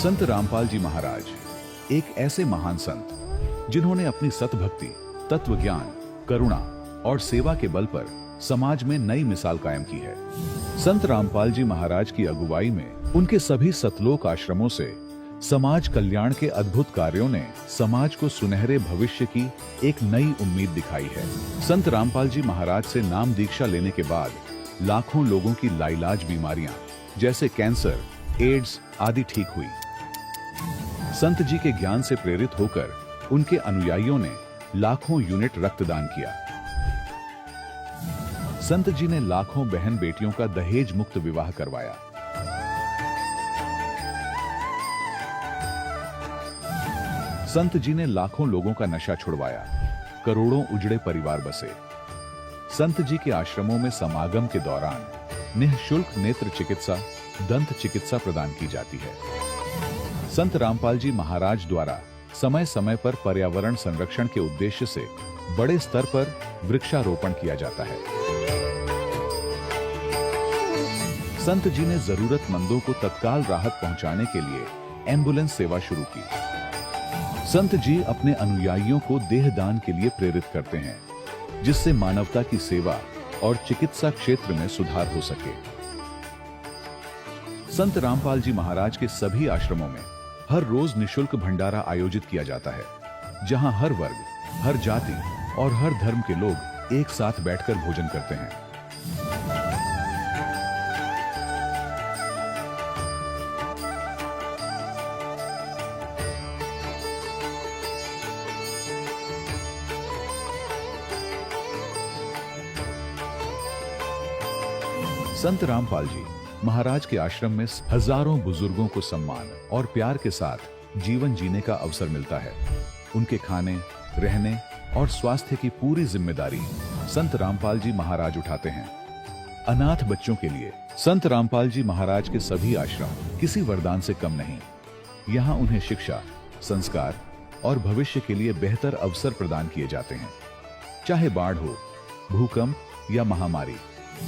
संत रामपाल जी महाराज एक ऐसे महान संत जिन्होंने अपनी सतभक्ति, तत्व ज्ञान, करुणा और सेवा के बल पर समाज में नई मिसाल कायम की है। संत रामपाल जी महाराज की अगुवाई में उनके सभी सतलोक आश्रमों से समाज कल्याण के अद्भुत कार्यों ने समाज को सुनहरे भविष्य की एक नई उम्मीद दिखाई है। संत रामपाल जी महाराज से नाम दीक्षा लेने के बाद लाखों लोगों की लाइलाज बीमारियां जैसे कैंसर, एड्स आदि ठीक हुई। संत जी के ज्ञान से प्रेरित होकर उनके अनुयायियों ने लाखों यूनिट रक्तदान किया। संत जी ने लाखों बहन बेटियों का दहेज मुक्त विवाह करवाया। संत जी ने लाखों लोगों का नशा छुड़वाया, करोड़ों उजड़े परिवार बसे। संत जी के आश्रमों में समागम के दौरान निःशुल्क नेत्र चिकित्सा, दंत चिकित्सा प्रदान की जाती है। संत रामपाल जी महाराज द्वारा समय समय पर पर्यावरण संरक्षण के उद्देश्य से बड़े स्तर पर वृक्षारोपण किया जाता है। संत जी ने जरूरतमंदों को तत्काल राहत पहुंचाने के लिए एम्बुलेंस सेवा शुरू की। संत जी अपने अनुयायियों को देहदान के लिए प्रेरित करते हैं, जिससे मानवता की सेवा और चिकित्सा क्षेत्र में सुधार हो सके। संत रामपाल जी महाराज के सभी आश्रमों में हर रोज निःशुल्क भंडारा आयोजित किया जाता है, जहां हर वर्ग, हर जाति और हर धर्म के लोग एक साथ बैठकर भोजन करते हैं। संत रामपाल जी महाराज के आश्रम में हजारों बुजुर्गों को सम्मान और प्यार के साथ जीवन जीने का अवसर मिलता है। उनके खाने, रहने और स्वास्थ्य की पूरी जिम्मेदारी संत रामपाल जी महाराज उठाते हैं। अनाथ बच्चों के लिए संत रामपाल जी महाराज के सभी आश्रम किसी वरदान से कम नहीं। यहाँ उन्हें शिक्षा, संस्कार और भविष्य के लिए बेहतर अवसर प्रदान किए जाते हैं। चाहे बाढ़ हो, भूकंप या महामारी,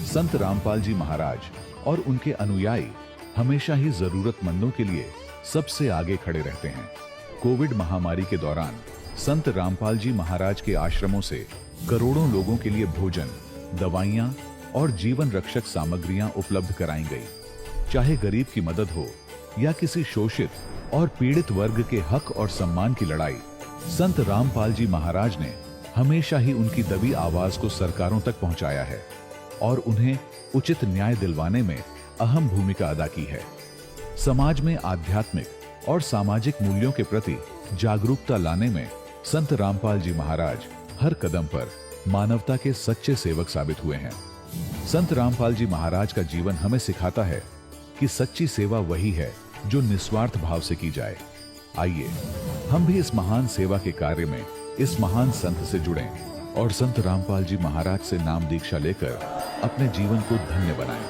संत रामपाल जी महाराज और उनके अनुयायी हमेशा ही जरूरतमंदों के लिए सबसे आगे खड़े रहते हैं। कोविड महामारी के दौरान संत रामपाल जी महाराज के आश्रमों से करोड़ों लोगों के लिए भोजन, दवाइयां और जीवन रक्षक सामग्रियां उपलब्ध कराई गई। चाहे गरीब की मदद हो या किसी शोषित और पीड़ित वर्ग के हक और सम्मान की लड़ाई, संत रामपाल जी महाराज ने हमेशा ही उनकी दबी आवाज को सरकारों तक पहुंचाया है और उन्हें उचित न्याय दिलवाने में अहम भूमिका अदा की है। समाज में आध्यात्मिक और सामाजिक मूल्यों के प्रति जागरूकता लाने में संत रामपाल जी महाराज हर कदम पर मानवता के सच्चे सेवक साबित हुए हैं। संत रामपाल जी महाराज का जीवन हमें सिखाता है कि सच्ची सेवा वही है जो निस्वार्थ भाव से की जाए। आइए हम भी इस महान सेवा के कार्य में इस महान संत से जुड़ें और संत रामपाल जी महाराज से नाम दीक्षा लेकर अपने जीवन को धन्य बनाएं।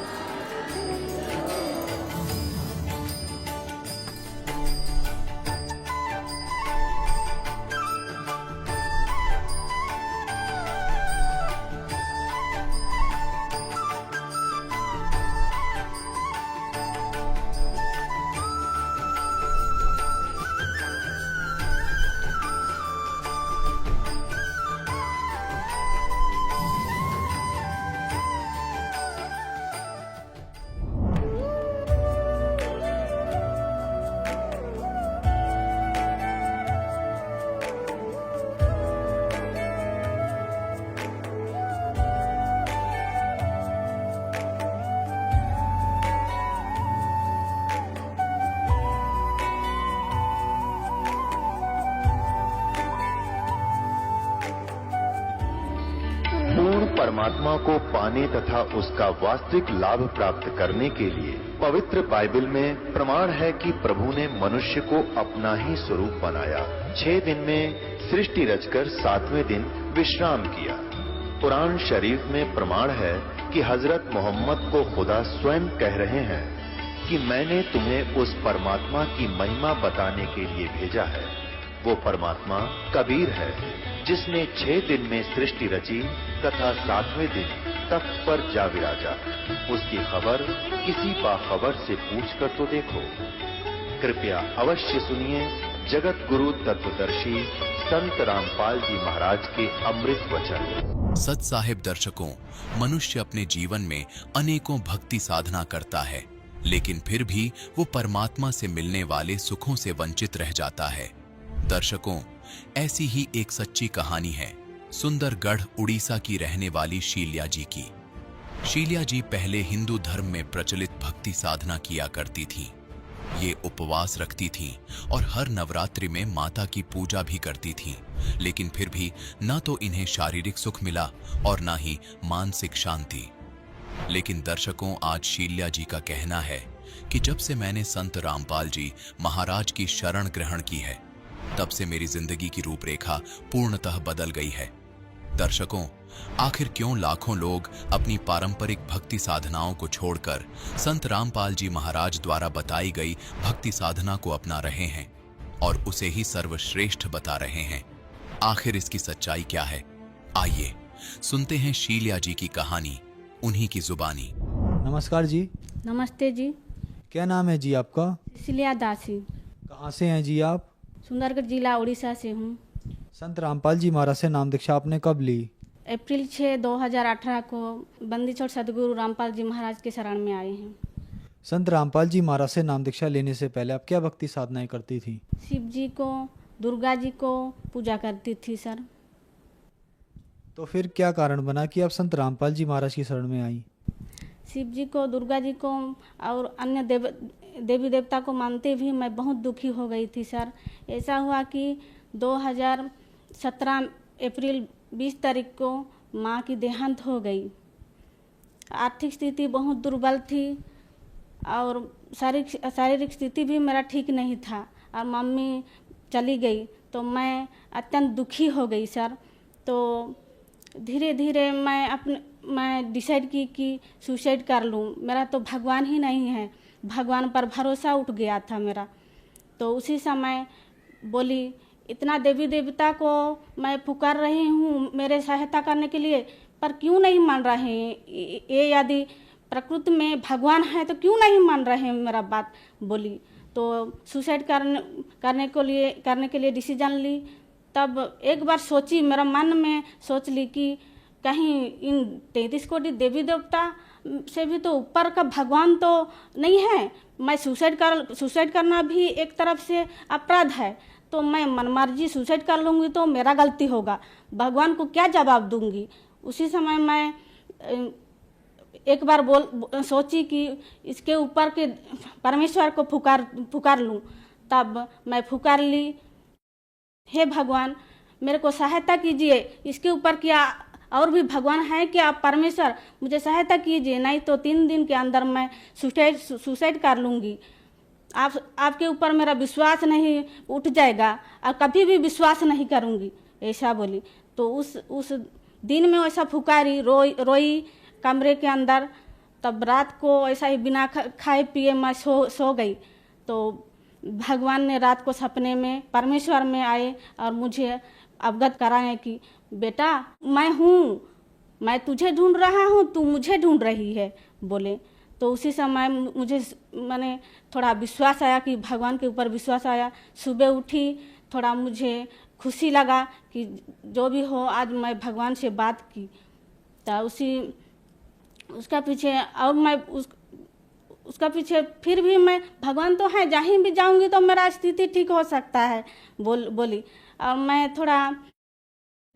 परमात्मा को पाने तथा उसका वास्तविक लाभ प्राप्त करने के लिए पवित्र बाइबल में प्रमाण है कि प्रभु ने मनुष्य को अपना ही स्वरूप बनाया। 6 दिन में सृष्टि रचकर 7वें दिन विश्राम किया। कुरान शरीफ में प्रमाण है कि हजरत मोहम्मद को खुदा स्वयं कह रहे हैं कि मैंने तुम्हें उस परमात्मा की महिमा बताने के लिए भेजा है। वो परमात्मा कबीर है जिसने 6 दिन में सृष्टि रची तथा 7वें दिन तख्त पर जा विराजा। उसकी खबर किसी बाखबर से पूछकर तो देखो। कृपया अवश्य सुनिए जगत गुरु तत्वदर्शी संत रामपाल जी महाराज के अमृत वचन। सत साहिब दर्शकों, मनुष्य अपने जीवन में अनेकों भक्ति साधना करता है, लेकिन फिर भी वो परमात्मा से मिलने वाले सुखों से वंचित रह जाता है। दर्शकों, ऐसी ही एक सच्ची कहानी है सुंदरगढ़ उड़ीसा की रहने वाली शील्या जी की। शील्या जी पहले हिंदू धर्म में प्रचलित भक्ति साधना किया करती थीं। ये उपवास रखती थीं और हर नवरात्रि में माता की पूजा भी करती थीं, लेकिन फिर भी न तो इन्हें शारीरिक सुख मिला और न ही मानसिक शांति। लेकिन दर्शकों, आज शील्या जी का कहना है कि जब से मैंने संत रामपाल जी महाराज की शरण ग्रहण की है, तब से मेरी जिंदगी की रूपरेखा पूर्णतः बदल गई है। दर्शकों, आखिर क्यों लाखों लोग अपनी पारंपरिक भक्ति साधनाओं को छोड़कर संत रामपाल जी महाराज द्वारा बताई गई भक्ति साधना को अपना रहे हैं और उसे ही सर्वश्रेष्ठ बता रहे हैं? आखिर इसकी सच्चाई क्या है? आइए सुनते हैं शील्या जी की कहानी उन्हीं की जुबानी। नमस्कार जी। नमस्ते जी। क्या नाम है जी आपका? शील्या दासी। कहाँ से हैं जी आप? सुंदरगढ़ जिला उड़ीसा से हूँ। संत रामपाल जी महाराज से नाम दीक्षा आपने कब ली? अप्रैल 6, 2018 को बंदीछोड़ सदगुरु रामपाल जी महाराज के शरण में आए हैं। संत रामपाल जी महाराज से नाम दीक्षा लेने से पहले आप क्या भक्ति साधनाएं करती थी? शिव जी को, दुर्गा जी को पूजा करती थी सर। तो फिर क्या कारण बना कि आप संत रामपाल जी महाराज की शरण में आई? शिव जी को, दुर्गा जी को और अन्य देवी देवता को मानते भी मैं बहुत दुखी हो गई थी सर। ऐसा हुआ कि 2017 अप्रैल 20 तारीख को माँ की देहांत हो गई। आर्थिक स्थिति बहुत दुर्बल थी और शारीरिक स्थिति भी मेरा ठीक नहीं था और मम्मी चली गई तो मैं अत्यंत दुखी हो गई सर। तो धीरे धीरे मैं डिसाइड की कि सुसाइड कर लूँ। मेरा तो भगवान ही नहीं है, भगवान पर भरोसा उठ गया था मेरा। तो उसी समय बोली, इतना देवी देवता को मैं पुकार रही हूँ मेरे सहायता करने के लिए, पर क्यों नहीं मान रहे हैं ये? यदि प्रकृति में भगवान है तो क्यों नहीं मान रहे हैं मेरा बात? बोली तो सुसाइड करने के लिए डिसीजन ली। तब एक बार सोची, मेरा मन में सोच ली कि कहीं इन 33 कोटि देवी देवता से भी तो ऊपर का भगवान तो नहीं है। मैं सुसाइड करना भी एक तरफ से अपराध है, तो मैं मनमर्जी सुसाइड कर लूँगी तो मेरा गलती होगा, भगवान को क्या जवाब दूंगी। उसी समय मैं एक बार सोची कि इसके ऊपर के परमेश्वर को पुकार लूँ। तब मैं पुकार ली, हे भगवान मेरे को सहायता कीजिए, इसके ऊपर क्या और भी भगवान है क्या? परमेश्वर मुझे सहायता कीजिए, नहीं तो 3 दिन के अंदर मैं सुसाइड कर लूँगी। आपके ऊपर मेरा विश्वास नहीं उठ जाएगा और कभी भी विश्वास नहीं करूँगी, ऐसा बोली। तो उस दिन में वैसा फुकारी, रोई कमरे के अंदर। तब रात को ऐसा ही बिना खाए पिए मैं सो गई। तो भगवान ने रात को सपने में, परमेश्वर में आए और मुझे अवगत कराए कि बेटा मैं हूँ, मैं तुझे ढूंढ रहा हूँ, तू मुझे ढूंढ रही है, बोले। तो उसी समय मुझे मैंने थोड़ा विश्वास आया कि भगवान के ऊपर विश्वास आया। सुबह उठी, थोड़ा मुझे खुशी लगा कि जो भी हो आज मैं भगवान से बात की। तो उसका पीछे और मैं उसका पीछे फिर भी मैं, भगवान तो है, जहीं भी जाऊंगी तो मेरा स्थिति ठीक हो सकता है बोली। और मैं थोड़ा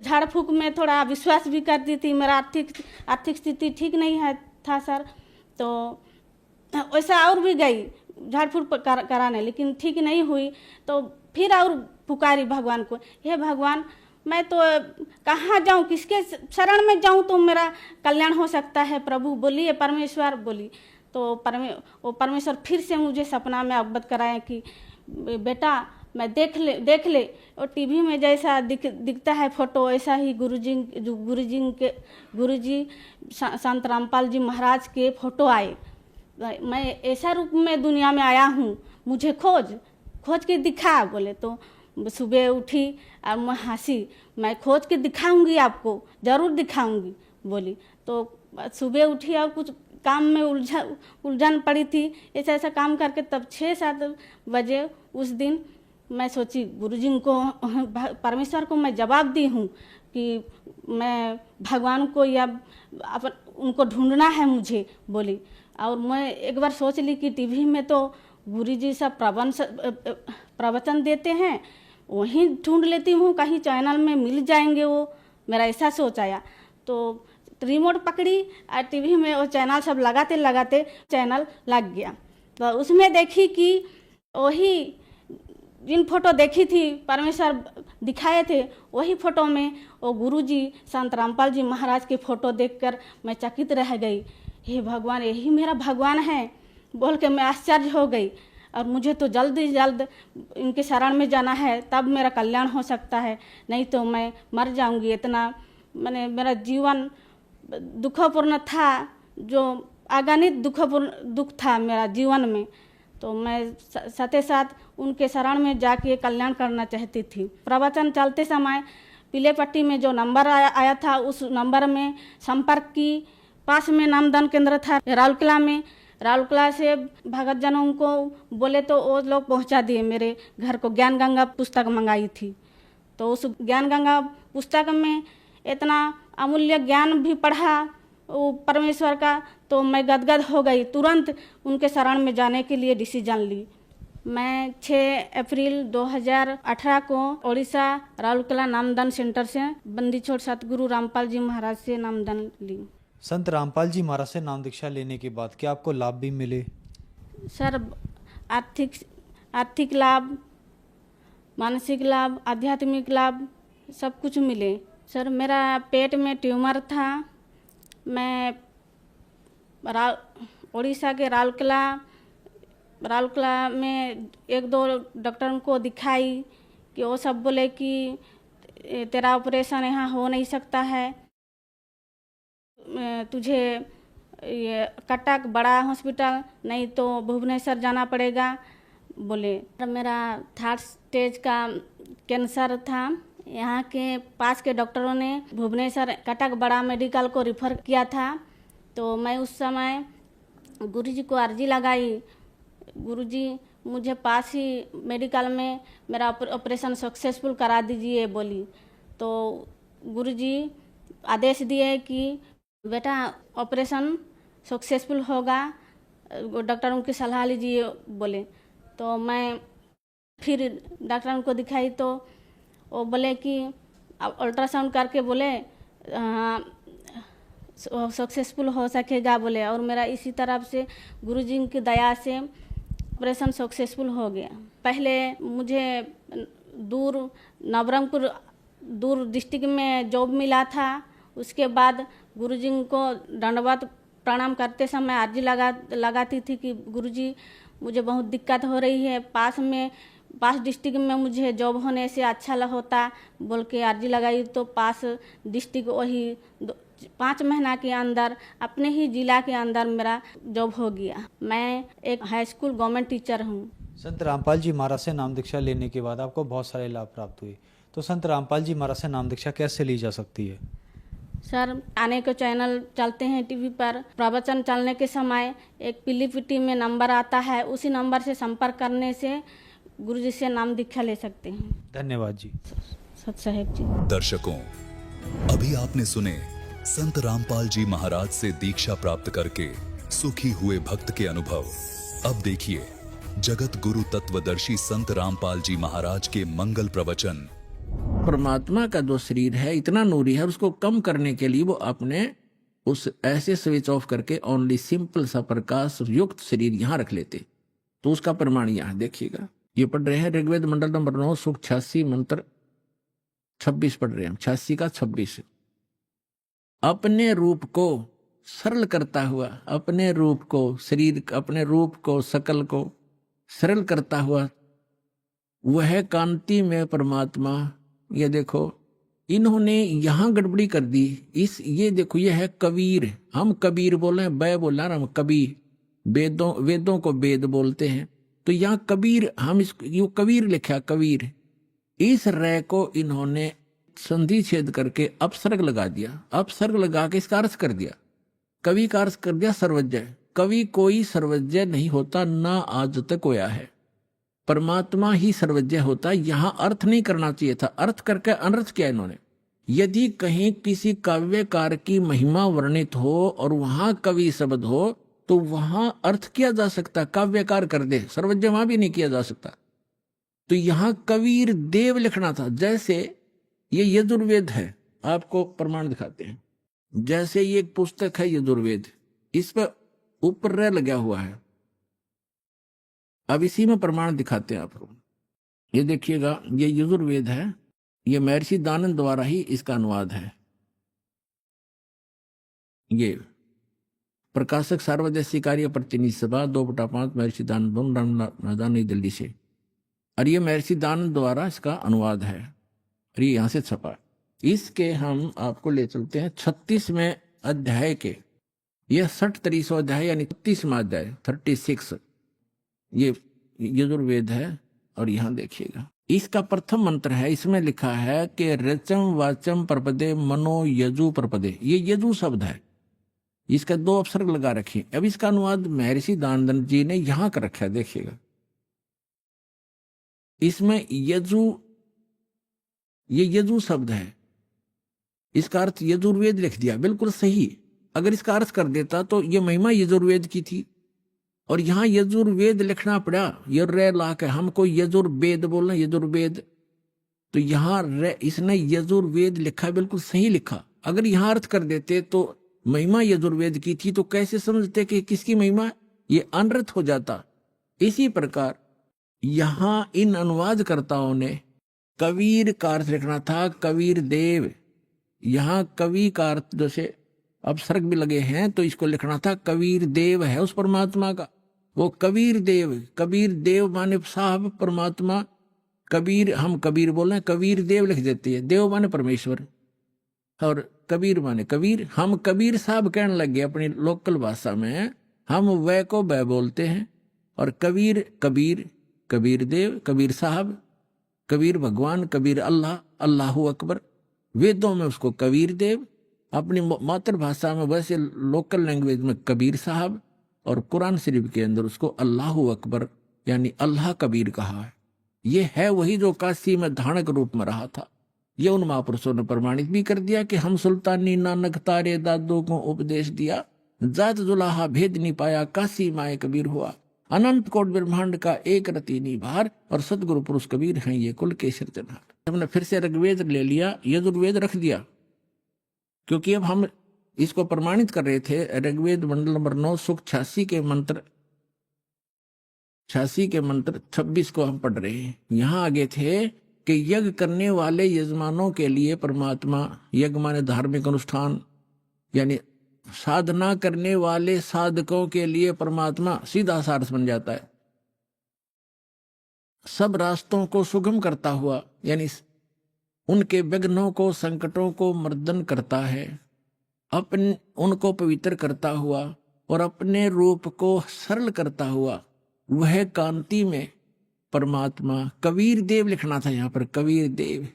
झाड़ फूक में थोड़ा विश्वास भी करती थी। मेरा आर्थिक स्थिति ठीक नहीं है था सर। तो वैसा और भी गई झाड़ फूक कराने, लेकिन ठीक नहीं हुई। तो फिर और पुकारी भगवान को, हे भगवान मैं तो कहाँ जाऊँ, किसके शरण में जाऊँ तो मेरा कल्याण हो सकता है? प्रभु बोलिए, परमेश्वर बोली। तो परमेश्वर फिर से मुझे सपना में अवगत कराए कि बेटा मैं देख ले और टीवी में जैसा दिखता है फोटो, ऐसा ही गुरुजी संत रामपाल जी महाराज के फोटो आए। मैं ऐसा रूप में दुनिया में आया हूँ, मुझे खोज के दिखा, बोले। तो सुबह उठी और मैं हंसी, मैं खोज के दिखाऊंगी, आपको ज़रूर दिखाऊंगी, बोली। तो सुबह उठी और कुछ काम में उलझन पड़ी थी। ऐसा ऐसा काम करके तब 6-7 बजे उस दिन मैं सोची गुरुजी को, परमेश्वर को मैं जवाब दी हूँ कि मैं भगवान को या उनको ढूंढना है मुझे बोली। और मैं एक बार सोच ली कि टीवी में तो गुरुजी सब प्रवचन देते हैं, वहीं ढूंढ लेती हूँ, कहीं चैनल में मिल जाएंगे वो, मेरा ऐसा सोच आया। तो रिमोट पकड़ी और टीवी में वो चैनल सब लगाते लगाते चैनल लग गया। तो उसमें देखी कि वही जिन फोटो देखी थी परमेश्वर दिखाए थे, वही फोटो में वो गुरुजी संत रामपाल जी महाराज के फोटो देखकर मैं चकित रह गई। हे भगवान, यही मेरा भगवान है बोल के मैं आश्चर्य हो गई। और मुझे तो जल्द ही जल्द इनके शरण में जाना है, तब मेरा कल्याण हो सकता है, नहीं तो मैं मर जाऊंगी। इतना मैंने मेरा जीवन दुखपूर्ण था, जो अगणित दुख था मेरा जीवन में। तो मैं साथे साथ उनके शरण में जाके कल्याण करना चाहती थी। प्रवचन चलते समय पीले पट्टी में जो नंबर आया था, उस नंबर में संपर्क की। पास में नामदान केंद्र था राउरकेला में, राउरकेला से भगत जनों को बोले तो वो लोग पहुंचा दिए मेरे घर को। ज्ञान गंगा पुस्तक मंगाई थी, तो उस ज्ञान गंगा पुस्तक में इतना अमूल्य ज्ञान भी पढ़ा वो परमेश्वर का, तो मैं गदगद हो गई। तुरंत उनके शरण में जाने के लिए डिसीजन ली। मैं 6 अप्रैल 2018 को ओडिशा राउरकेला नामदान सेंटर से बंदी छोड़ सतगुरु रामपाल जी महाराज से नामदान ली। संत रामपाल जी महाराज से नाम दीक्षा लेने के बाद क्या आपको लाभ भी मिले? सर, आर्थिक लाभ, मानसिक लाभ, आध्यात्मिक लाभ सब कुछ मिले। सर, मेरा पेट में ट्यूमर था। मैं उड़ीसा के राउरकेला में 1-2 डॉक्टरों को दिखाई कि वो सब बोले कि तेरा ऑपरेशन यहाँ हो नहीं सकता है, तुझे ये कटक बड़ा हॉस्पिटल नहीं तो भुवनेश्वर जाना पड़ेगा बोले। मेरा 3rd स्टेज का कैंसर था। यहाँ के पास के डॉक्टरों ने भुवनेश्वर कटक बड़ा मेडिकल को रिफ़र किया था। तो मैं उस समय गुरुजी को अर्जी लगाई, गुरुजी मुझे पास ही मेडिकल में मेरा ऑपरेशन सक्सेसफुल करा दीजिए बोली। तो गुरुजी आदेश दिए कि बेटा ऑपरेशन सक्सेसफुल होगा, डॉक्टरों की सलाह लीजिए बोले। तो मैं फिर डॉक्टरों को दिखाई तो वो बोले कि अल्ट्रासाउंड करके बोले सक्सेसफुल हो सकेगा बोले। और मेरा इसी तरफ से गुरुजी की दया से ऑपरेशन सक्सेसफुल हो गया। पहले मुझे नवरंगपुर दूर डिस्ट्रिक्ट में जॉब मिला था। उसके बाद गुरुजी को दंडवत प्रणाम करते समय अर्जी लगाती थी कि गुरुजी मुझे बहुत दिक्कत हो रही है, पास डिस्ट्रिक्ट में मुझे जॉब होने से अच्छा होता बोल के अर्जी लगाई। तो पास डिस्ट्रिक्ट वही 5 महीना के अंदर अपने ही जिला के अंदर मेरा जॉब हो गया। मैं एक हाई स्कूल गवर्नमेंट टीचर हूँ। संत रामपाल जी महाराज से नाम दीक्षा लेने के बाद आपको बहुत सारे लाभ प्राप्त हुए, तो संत रामपाल जी महाराज से नाम दीक्षा कैसे ली जा सकती है? सर, अनेक चैनल चलते हैं टीवी पर। प्रवचन चलने के समय एक पीली पट्टी में नंबर आता है, उसी नंबर से संपर्क करने से गुरुजी से नाम दीक्षा ले सकते हैं। धन्यवाद जी। सत साहेब जी। दर्शकों, अभी आपने सुने संत रामपाल जी महाराज से दीक्षा प्राप्त करके सुखी हुए भक्त के अनुभव। अब देखिए जगत गुरु तत्वदर्शी संत रामपाल जी महाराज के मंगल प्रवचन। परमात्मा का जो शरीर है इतना नूरी है, उसको कम करने के लिए वो अपने उस ऐसे स्विच ऑफ करके ओनली सिंपल सा प्रकाश युक्त शरीर यहाँ रख लेते। तो उसका प्रमाण यहाँ देखिएगा, ये पढ़ रहे हैं ऋग्वेद मंडल नंबर 9 सूक्त 86 मंत्र 26 पढ़ रहे हैं, 86 का 26। अपने रूप को सरल करता हुआ, अपने रूप को, शरीर अपने रूप को, सकल को सरल करता हुआ वह कांति में परमात्मा। ये देखो इन्होंने यहाँ गड़बड़ी कर दी। ये देखो ये है कबीर, हम कबीर बोले, बै बोला हम कबीर, वेदों को वेद बोलते हैं। तो यहाँ कबीर, हम इसको कबीर लिखा, कबीर। इस रै को इन्होंने संधि छेद करके अपसर्ग लगा दिया, अपसर्ग लगा के इसका अर्थ कर दिया। कवि का अर्थ कर दिया सर्वज्ञ। कवि कोई सर्वज्ञ नहीं होता, ना आज तक होया है। परमात्मा ही सर्वज्ञ होता है। यहां अर्थ नहीं करना चाहिए था, अर्थ करके अनर्थ किया इन्होंने। यदि कहीं किसी काव्यकार की महिमा वर्णित हो और वहां कवि शब्द हो तो वहां अर्थ किया जा सकता, काव्यकार कर दे, सर्वज्ञ वहां भी नहीं किया जा सकता। तो यहां कबीर देव लिखना था। जैसे ये यजुर्वेद है, आपको प्रमाण दिखाते हैं। जैसे ये एक पुस्तक है यजुर्वेद, इस पर ऊपर र लगा हुआ है। अब इसी में प्रमाण दिखाते हैं आपको। ये देखिएगा, ये यजुर्वेद है, ये महर्षि दानंद द्वारा ही इसका अनुवाद है। ये प्रकाशक सार्वजनिक कार्य प्रतिनिधि सभा 2/5 महर्षि दानंद मैदान नई दिल्ली से। और ये महर्षि दानंद द्वारा इसका अनुवाद है और ये यहां से छपा। इसके हम आपको ले चलते हैं 36वें अध्याय के, यह 63वां अध्याय यानी 36वां अध्याय 36। ये यजुर्वेद है और यहां देखिएगा, इसका प्रथम मंत्र है। इसमें लिखा है कि रचम वाचम प्रपदे मनो यजु प्रपदे। ये यजु शब्द है, इसका 2 उपसर्ग लगा रखे। अब इसका अनुवाद महर्षि दानंद जी ने यहां कर रखा है, देखिएगा। इसमें यजु, ये यजु शब्द है, इसका अर्थ यजुर्वेद लिख दिया, बिल्कुल सही। अगर इसका अर्थ कर देता तो ये महिमा यजुर्वेद की थी, और यहां यजुर्वेद लिखना पड़ा। ये रे ला के हमको यजुर्वेद बोलना, यजुर्वेद। तो यहां इसने यजुर्वेद लिखा, बिल्कुल सही लिखा। अगर यहां अर्थ कर देते तो महिमा यजुर्वेद की थी, तो कैसे समझते कि किसकी महिमा, ये अनर्थ हो जाता। इसी प्रकार यहां इन अनुवादकर्ताओं ने कबीर का अर्थ लिखना था, कबीर देव। यहां कवि का अर्थ जैसे अपसर्ग भी लगे हैं, तो इसको लिखना था कबीर देव है उस परमात्मा का, वो कबीर देव। कबीर देव माने साहब परमात्मा, कबीर हम कबीर बोल रहे हैं, कबीर देव लिख देती है। देव माने परमेश्वर और कबीर माने कबीर। हम कबीर साहब कहने लगे अपनी लोकल भाषा में, हम वह को वह बोलते हैं। और कबीर कबीर, कबीर देव, कबीर साहब, कबीर भगवान, कबीर अल्लाह, अल्लाहू अकबर। वेदों में उसको कबीर देव, अपनी मातृभाषा में वैसे लोकल लैंग्वेज में कबीर साहब, और कुरान शरीफ के अंदर उसको अल्लाहू अकबर यानी अल्लाह कबीर कहा है। ये है वही जो काशी में धानक रूप में रहा था। ये उन महापुरुषों ने प्रमाणित भी कर दिया कि हम सुल्तानी नानक तारे दादों को उपदेश दिया, जात जुलाहा भेद नहीं पाया, काशी माए कबीर हुआ। अनंत कोट ब्रह्मांड का एक रति निभार, और सदगुरु पुरुष कबीर हैं ये कुल के सिरजनहार। हमने फिर से ऋग्वेद ले लिया, यजुर्वेद रख दिया, क्योंकि अब हम इसको प्रमाणित कर रहे थे। ऋग्वेद मंडल नंबर 9 सूक्त 86 के मंत्र 26 को हम पढ़ रहे हैं। यहां आगे थे कि यज्ञ करने वाले यजमानों के लिए परमात्मा, यज्ञ माने धार्मिक अनुष्ठान, यानी साधना करने वाले साधकों के लिए परमात्मा सीधा सारस बन जाता है। सब रास्तों को सुगम करता हुआ, यानी उनके विघ्नों को, संकटों को मर्दन करता है, अपने उनको पवित्र करता हुआ और अपने रूप को सरल करता हुआ, वह कांति में परमात्मा कबीर देव लिखना था यहां पर, कबीर देव।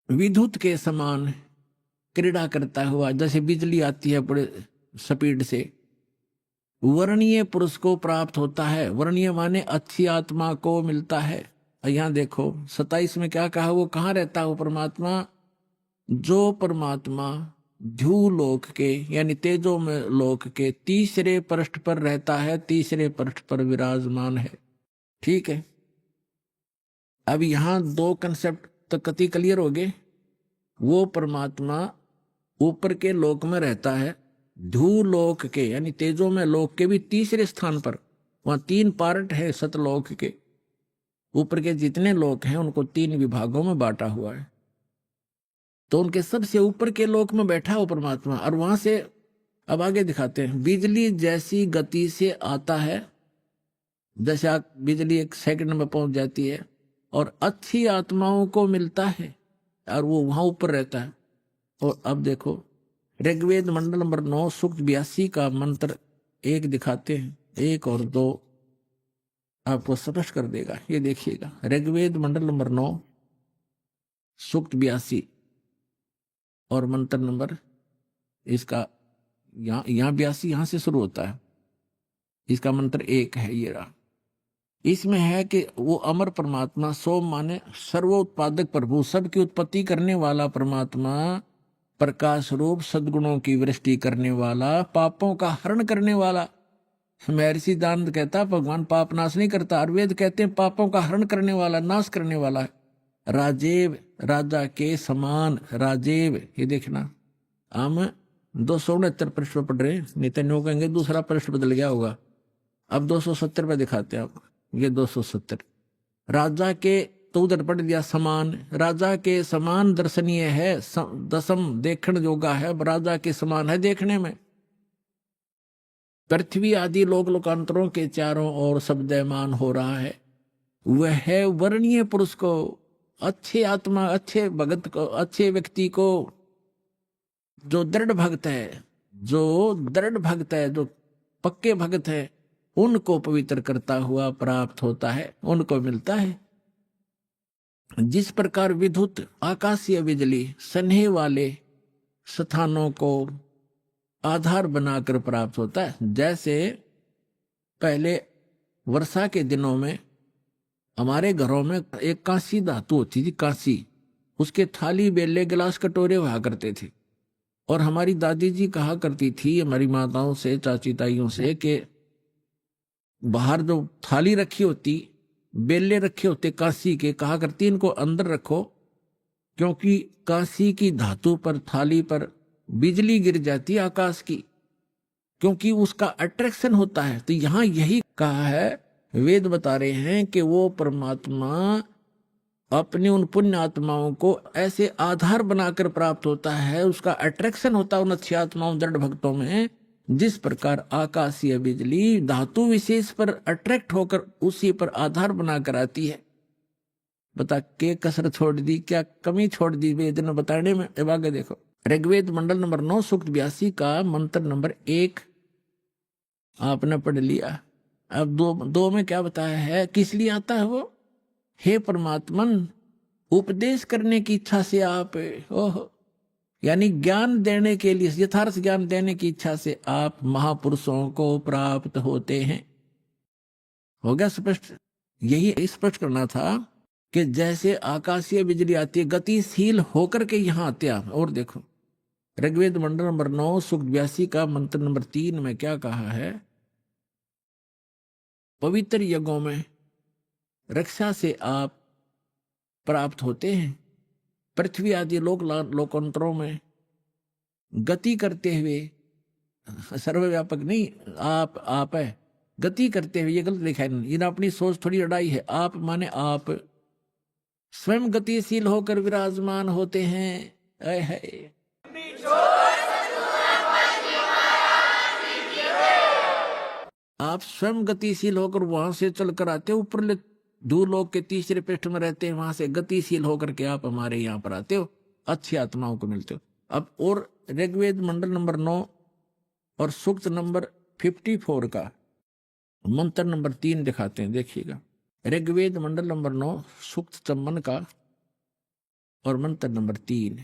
विद्युत के समान क्रीड़ा करता हुआ, जैसे बिजली आती है बड़े स्पीड से, वर्णीय पुरुष को प्राप्त होता है। वर्णीय माने अच्छी आत्मा को मिलता है। यहां देखो 27 में क्या कहा, वो कहाँ रहता है वो परमात्मा, जो परमात्मा ध्रुव लोक के यानी तेजो में लोक के तीसरे पृष्ठ पर रहता है, तीसरे पृष्ठ पर विराजमान है। ठीक है, अब यहां 2 कंसेप्ट तो कति क्लियर हो गए। वो परमात्मा ऊपर के लोक में रहता है, ध्रुव लोक के यानी तेजो में लोक के भी तीसरे स्थान पर। वहां 3 पार्ट है सतलोक के, ऊपर के जितने लोक हैं उनको 3 विभागों में बांटा हुआ है। तो उनके सबसे ऊपर के लोक में बैठा हो परमात्मा। और वहां से अब आगे दिखाते हैं, बिजली जैसी गति से आता है, जैसे बिजली 1 सेकंड में पहुंच जाती है, और अच्छी आत्माओं को मिलता है, और वो वहां ऊपर रहता है। और अब देखो ऋग्वेद मंडल नंबर 9 सूक्त 82 का मंत्र 1 दिखाते हैं, 1 और 2 आपको स्पष्ट कर देगा। ये देखिएगा, ऋग्वेद मंडल नंबर 9 सूक्त 82 और मंत्र नंबर इसका यहाँ 82 यहाँ से शुरू होता है। इसका मंत्र 1 है ये रहा। इसमें है कि वो अमर परमात्मा, सोम माने सर्वोत्पादक प्रभु, सबकी उत्पत्ति करने वाला परमात्मा, प्रकाश रूप, सद्गुणों की वृष्टि करने वाला, पापों का हरण करने वाला। महर्षि दानंद कहता भगवान पाप नाश नहीं करता, और वेद कहते हैं पापों का हरण करने वाला, नाश करने वाला है। राजेव, राजा के समान, राजेव। ये देखना हम 269 पृष्ठ पर पढ़ रहे हैं, नहीं तो नो कहेंगे दूसरा पृष्ठ बदल गया होगा। अब 270 पे दिखाते हैं आपको, ये 270। राजा के तो उधर पढ़ दिया समान, राजा के समान दर्शनीय है, दसम देखण जोगा है, राजा के समान है देखने में। पृथ्वी आदि लोक लोकांतरों के चारों ओर शब्दमान हो रहा है। वह वर्णीय पुरुष को, अच्छे आत्मा, अच्छे भगत को, अच्छे व्यक्ति को, जो दृढ़ भक्त है, जो दृढ़ भक्त है, जो पक्के भक्त है, उनको पवित्र करता हुआ प्राप्त होता है, उनको मिलता है। जिस प्रकार विद्युत आकाशीय बिजली स्नेह वाले स्थानों को आधार बनाकर प्राप्त होता है, जैसे पहले वर्षा के दिनों में हमारे घरों में एक कांसी धातु होती थी, कांसी, उसके थाली बेले गिलास कटोरे हुआ करते थे। और हमारी दादी जी कहा करती थी हमारी माताओं से, चाची ताइयों से, कि बाहर जो थाली रखी होती, बेले रखे होते कांसी के, कहा करती इनको अंदर रखो, क्योंकि कांसी की धातु पर, थाली पर बिजली गिर जाती है आकाश की, क्योंकि उसका अट्रैक्शन होता है। तो यहां यही कहा है, वेद बता रहे हैं कि वो परमात्मा अपने उन पुण्य आत्माओं को ऐसे आधार बनाकर प्राप्त होता है, उसका अट्रैक्शन होता है उन अच्छी आत्माओं, दृढ़ भक्तों में। जिस प्रकार आकाशीय बिजली धातु विशेष पर अट्रैक्ट होकर उसी पर आधार बनाकर आती है। बता के कसर छोड़ दी, क्या कमी छोड़ दी वेद ने बताने में। अब आगे देखो, ऋग्वेद मंडल नंबर 9 सूक्त 82 का मंत्र नंबर 1 आपने पढ़ लिया। अब दो में क्या बताया है, किस लिए आता है वो। हे परमात्मन, उपदेश करने की इच्छा से आप, ओह, यानी ज्ञान देने के लिए, यथार्थ ज्ञान देने की इच्छा से आप महापुरुषों को प्राप्त होते हैं। हो गया स्पष्ट। यही स्पष्ट करना था कि जैसे आकाशीय बिजली आती है, गतिशील होकर के यहां आते हैं। और देखो ऋग्वेद मंडल नंबर 9 सूक्त 82 का मंत्र नंबर 3 में क्या कहा है, पवित्र यज्ञों में रक्षा से आप प्राप्त होते हैं। पृथ्वी आदि लोकांतरों में गति करते हुए, सर्वव्यापक नहीं, आप है, गति करते हुए, ये गलत लिखा है, इन्हें अपनी सोच थोड़ी अड़ाई है। आप माने आप स्वयं गतिशील होकर विराजमान होते हैं। है आप स्वयं गतिशील होकर वहां से चलकर आते हो, ऊपर दूर लोग के तीसरे पृष्ठ में रहते हैं, वहां से गतिशील होकर के आप हमारे यहाँ पर आते हो, अच्छी आत्माओं को मिलते हो। अब और ऋग्वेद मंडल नंबर 9 और सूक्त नंबर 54 का मंत्र नंबर 3 दिखाते हैं, देखिएगा। ऋग्वेद मंडल नंबर 9 सूक्त 54 का और मंत्र नंबर 3,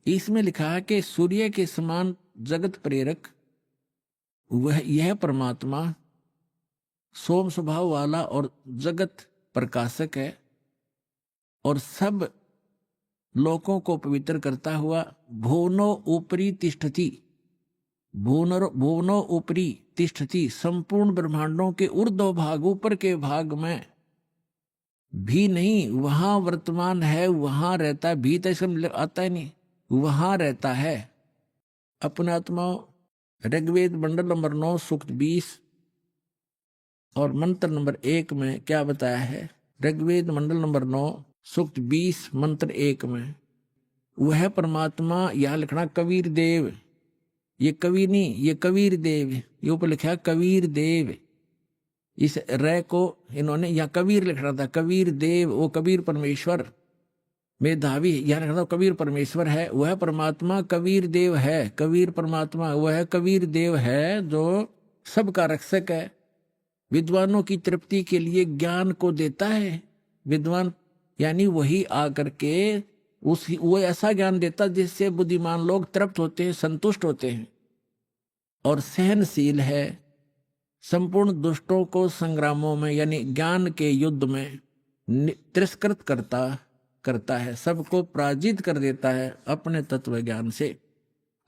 इसमें लिखा है कि सूर्य के समान जगत प्रेरक वह, यह परमात्मा सोम स्वभाव वाला और जगत प्रकाशक है, और सब लोकों को पवित्र करता हुआ भुवनो ऊपरी तिष्ठति, भुवनो ऊपरी तिष्ठति, संपूर्ण ब्रह्मांडों के ऊर्ध्व भाग, ऊपर के भाग में भी नहीं, वहां वर्तमान है, वहां रहता है। भी तो इसमें आता है नहीं, वहां रहता है। अपने आत्माओं ऋग्वेद मंडल नंबर 9 सूक्त 20 और मंत्र नंबर 1 में क्या बताया है। ऋग्वेद मंडल नंबर 9 सूक्त 20 मंत्र 1 में वह परमात्मा, यहां लिखना कबीर देव, ये कवि नहीं, ये कबीर देव, ये ऊपर लिखा कबीर देव, इस रे को इन्होंने यहाँ कबीर लिखना था, कबीर देव, वो कबीर परमेश्वर मेधावी, यहाँ लिखना था कबीर परमेश्वर है, वह परमात्मा कबीर देव है। कबीर परमात्मा वह कबीर देव है जो सबका रक्षक है, विद्वानों की तृप्ति के लिए ज्ञान को देता है। विद्वान यानी वही आकर के वो ऐसा ज्ञान देता जिससे बुद्धिमान लोग तृप्त होते हैं, संतुष्ट होते हैं, और सहनशील है, संपूर्ण दुष्टों को संग्रामों में यानी ज्ञान के युद्ध में तिरस्कृत करता है, सबको पराजित कर देता है अपने तत्व ज्ञान से।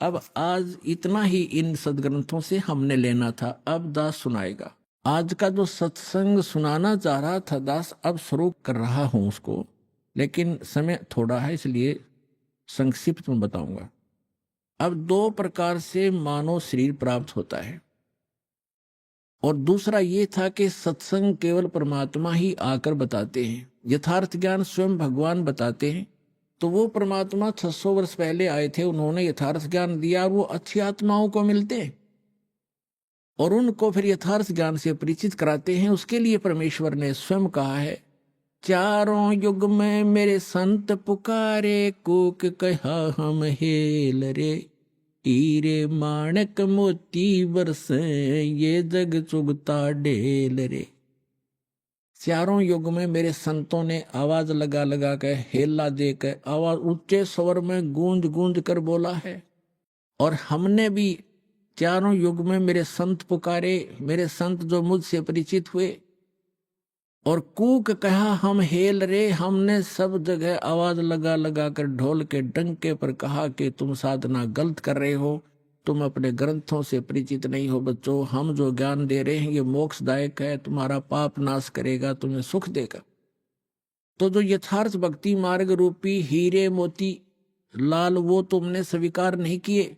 अब आज इतना ही इन सदग्रंथों से हमने लेना था। अब दास सुनाएगा। आज का जो सत्संग सुनाना चाह रहा था दास, अब शुरू कर रहा हूं उसको, लेकिन समय थोड़ा है इसलिए संक्षिप्त में बताऊंगा। अब 2 प्रकार से मानव शरीर प्राप्त होता है, और दूसरा ये था कि सत्संग केवल परमात्मा ही आकर बताते हैं, यथार्थ ज्ञान स्वयं भगवान बताते हैं। तो वो परमात्मा 600 वर्ष पहले आए थे, उन्होंने यथार्थ ज्ञान दिया, और वो अच्छी आत्माओं को मिलते हैं और उनको फिर यथार्थ ज्ञान से परिचित कराते हैं। उसके लिए परमेश्वर ने स्वयं कहा है, चारों युग में मेरे संत पुकारे, कूक कहा हम हेल रे, हीरे माणक मोती बरसे, ये जग चुगता ढेल रे। चारों युग में मेरे संतों ने आवाज लगा लगा कर, हेला देकर, आवाज ऊंचे स्वर में गूंज गूंज कर बोला है। और हमने भी चारों युग में मेरे संत पुकारे, मेरे संत जो मुझसे परिचित हुए, और कूक कहा हम हेल रे, हमने सब जगह आवाज लगा लगा कर ढोल के डंके पर कहा कि तुम साधना गलत कर रहे हो, तुम अपने ग्रंथों से परिचित नहीं हो बच्चों, हम जो ज्ञान दे रहे हैं ये मोक्षदायक है, तुम्हारा पाप नाश करेगा, तुम्हें सुख देगा। तो जो यथार्थ भक्ति मार्ग रूपी हीरे मोती लाल वो तुमने स्वीकार नहीं किए,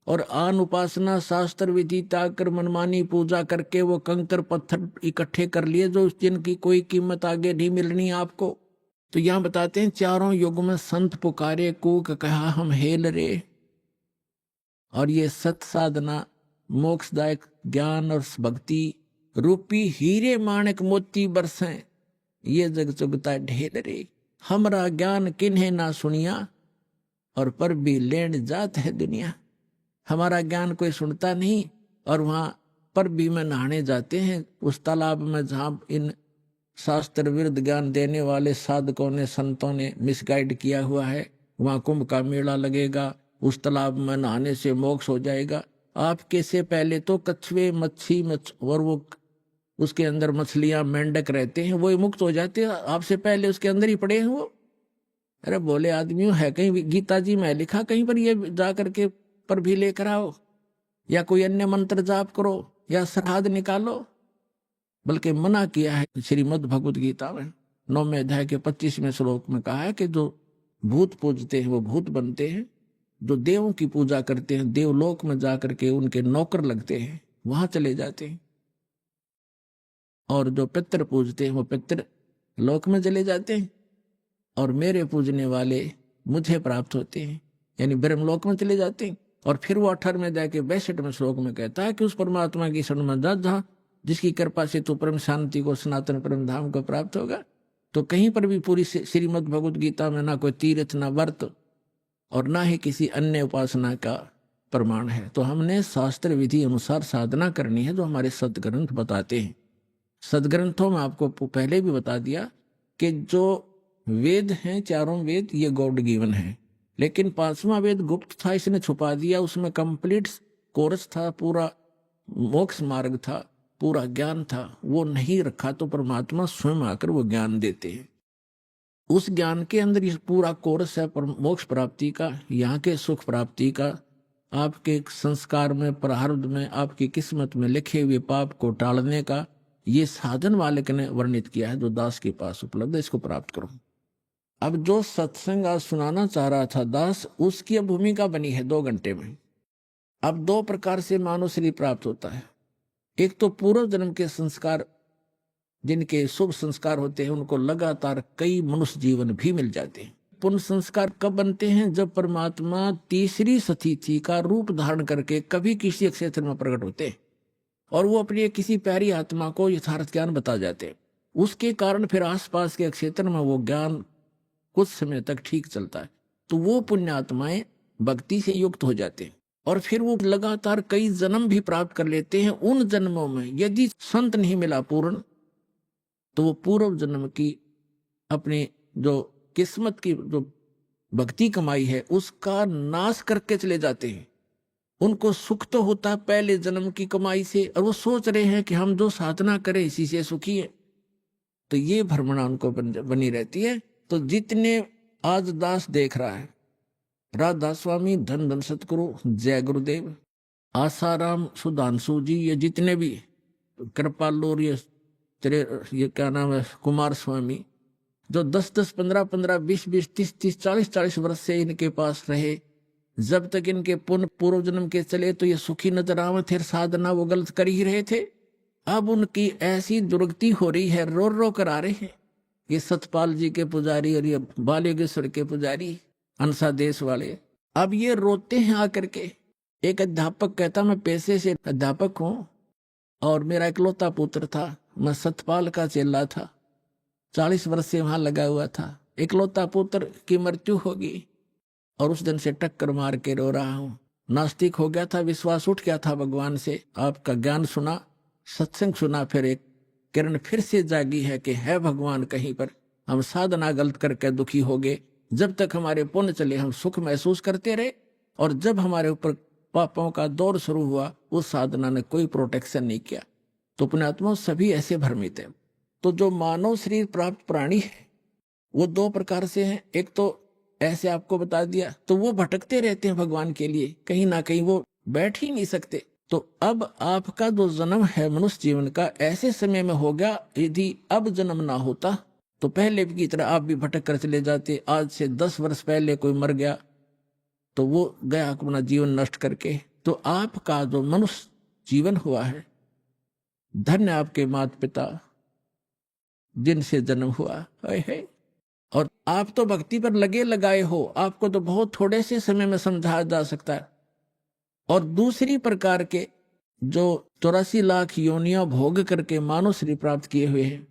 और आन उपासना शास्त्र विधि ताकर मनमानी पूजा करके वो कंकर पत्थर इकट्ठे कर लिए जो जिनकी कोई कीमत आगे नहीं मिलनी आपको। तो यहाँ बताते हैं, चारों युग में संत पुकारे, कूक कहा हम हेल रे। और ये सत साधना मोक्षदायक ज्ञान और भक्ति रूपी हीरे माणक मोती बरसें, ये जग चुगता ढेल रे। हमरा ज्ञान किन्हें ना सुनिया, और पर भी लेन जात है दुनिया। हमारा ज्ञान कोई सुनता नहीं, और वहां पर भी में नहाने जाते हैं उस तालाब में जहां इन शास्त्र विरुद्ध ज्ञान देने वाले साधकों ने, संतों ने मिसगाइड किया हुआ है। वहां कुंभ का मेला लगेगा, उस तालाब में नहाने से मोक्ष हो जाएगा। आपके से पहले तो कछुए मच्छी और वो उसके अंदर मछलियां मेंढक रहते हैं, वो ही मुक्त हो जाते हैं, आपसे पहले उसके अंदर ही पड़े हैं वो। अरे बोले आदमी है, कहीं गीता जी में लिखा कहीं पर ये जा करके पर भी लेकर आओ, या कोई अन्य मंत्र जाप करो, या श्राद्ध निकालो। बल्कि मना किया है श्रीमद् भगवद गीता में 9वें अध्याय के 25वें श्लोक में कहा है कि जो भूत पूजते हैं वो भूत बनते हैं, जो देवों की पूजा करते हैं देवलोक में जाकर के उनके नौकर लगते हैं, वहां चले जाते हैं, और जो पितर पूजते हैं वो पितर लोक में चले जाते हैं, और मेरे पूजने वाले मुझे प्राप्त होते हैं, यानी ब्रह्मलोक में चले जाते हैं। और फिर वो 18वें अध्याय के 62वें श्लोक में कहता है कि उस परमात्मा की शरण में जा जहाँ जिसकी कृपा से तू परम शांति को, सनातन परम धाम को प्राप्त होगा। तो कहीं पर भी पूरी श्रीमद् भगवद गीता में ना कोई तीर्थ, ना व्रत, और ना ही किसी अन्य उपासना का प्रमाण है। तो हमने शास्त्र विधि अनुसार साधना करनी है जो हमारे सदग्रंथ बताते हैं। सदग्रंथों में आपको पहले भी बता दिया कि जो वेद हैं, चारों वेद, ये गॉड गिवन है, लेकिन 5वां वेद गुप्त था, इसने छुपा दिया। उसमें कंप्लीट कोर्स था, पूरा मोक्ष मार्ग था, पूरा ज्ञान था, वो नहीं रखा। तो परमात्मा स्वयं आकर वो ज्ञान देते हैं। उस ज्ञान के अंदर ये पूरा कोर्स है मोक्ष प्राप्ति का, यहाँ के सुख प्राप्ति का, आपके संस्कार में, प्रारब्ध में, आपकी किस्मत में लिखे हुए पाप को टालने का। ये साधन वालक ने वर्णित किया है जो दास के पास उपलब्ध है, इसको प्राप्त करो। अब जो सत्संग आज सुनाना चाह रहा था दास, उसकी अब भूमिका बनी है 2 घंटे में। अब 2 प्रकार से मानव शरीर प्राप्त होता है। एक तो पूर्व जन्म के संस्कार, जिनके शुभ संस्कार होते हैं, उनको लगातार कई मनुष्य जीवन भी मिल जाते हैं। पुण्य संस्कार कब बनते हैं? जब परमात्मा तीसरी सतिथि का रूप धारण करके कभी किसी क्षेत्र में प्रकट होते हैं और वो अपनी किसी प्यारी आत्मा को यथार्थ ज्ञान बता जाते हैं। उसके कारण फिर आसपास के क्षेत्र में वो ज्ञान कुछ समय तक ठीक चलता है। तो वो पुण्य आत्माएं भक्ति से युक्त हो जाते हैं और फिर वो लगातार कई जन्म भी प्राप्त कर लेते हैं। उन जन्मों में यदि संत नहीं मिला पूर्ण, तो वो पूर्व जन्म की अपनी जो किस्मत की जो भक्ति कमाई है उसका नाश करके चले जाते हैं। उनको सुख तो होता है पहले जन्म की कमाई से, और वो सोच रहे हैं कि हम जो साधना करें इसी से सुखी है। तो ये भ्रमणा उनको बनी रहती है। तो जितने आज दास देख रहा है, राधा स्वामी, धन धन सतगुरु, जय गुरुदेव, आसाराम, सुधांशु जी, ये जितने भी कृपालु और ये क्या नाम है, कुमार स्वामी, जो 10-10, 15-15, 20-20, 30-30, 40-40 वर्ष से इनके पास रहे, जब तक इनके पुण्य पूर्व जन्म के चले तो ये सुखी नजर आवे थे, साधना वो गलत कर ही रहे थे। अब उनकी ऐसी दुर्गति हो रही है, रो रो कर आ रहे हैं। ये सतपाल जी के पुजारी और ये बालयोगेश्वर के पुजारी, अंसा देश वाले, अब ये रोते हैं आकर के। एक अध्यापक कहता, मैं पेशे से अध्यापक हूं और मेरा इकलौता पुत्र था, मैं सतपाल का चेला था, 40 वर्ष से वहां लगा हुआ था, इकलौता पुत्र की मृत्यु होगी और उस दिन से टक्कर मार के रो रहा हूं। नास्तिक हो गया था, विश्वास उठ गया था भगवान से, आपका ज्ञान सुना, सत्संग सुना, फिर एक किरण फिर से जागी है कि है भगवान कहीं पर। हम साधना गलत करके दुखी हो गए। जब तक हमारे पुण्य चले हम सुख महसूस करते रहे, और जब हमारे ऊपर पापों का दौर शुरू हुआ उस साधना ने कोई प्रोटेक्शन नहीं किया। तो पुण्यात्मा सभी ऐसे भ्रमित है। तो जो मानव शरीर प्राप्त प्राणी है वो 2 प्रकार से हैं। एक तो ऐसे आपको बता दिया, तो वो भटकते रहते हैं भगवान के लिए, कहीं ना कहीं वो बैठ ही नहीं सकते। तो अब आपका जो जन्म है मनुष्य जीवन का ऐसे समय में हो गया, यदि अब जन्म ना होता तो पहले की तरह आप भी भटक कर चले जाते। आज से 10 वर्ष पहले कोई मर गया तो वो गया अपना जीवन नष्ट करके। तो आपका जो मनुष्य जीवन हुआ है, धन्य आपके माता पिता जिनसे जन्म हुआ है। और आप तो भक्ति पर लगे लगाए हो, आपको तो बहुत थोड़े से समय में समझाया जा सकता है। और दूसरी प्रकार के जो 84 लाख योनियां भोग करके मानव शरीर प्राप्त किए हुए हैं,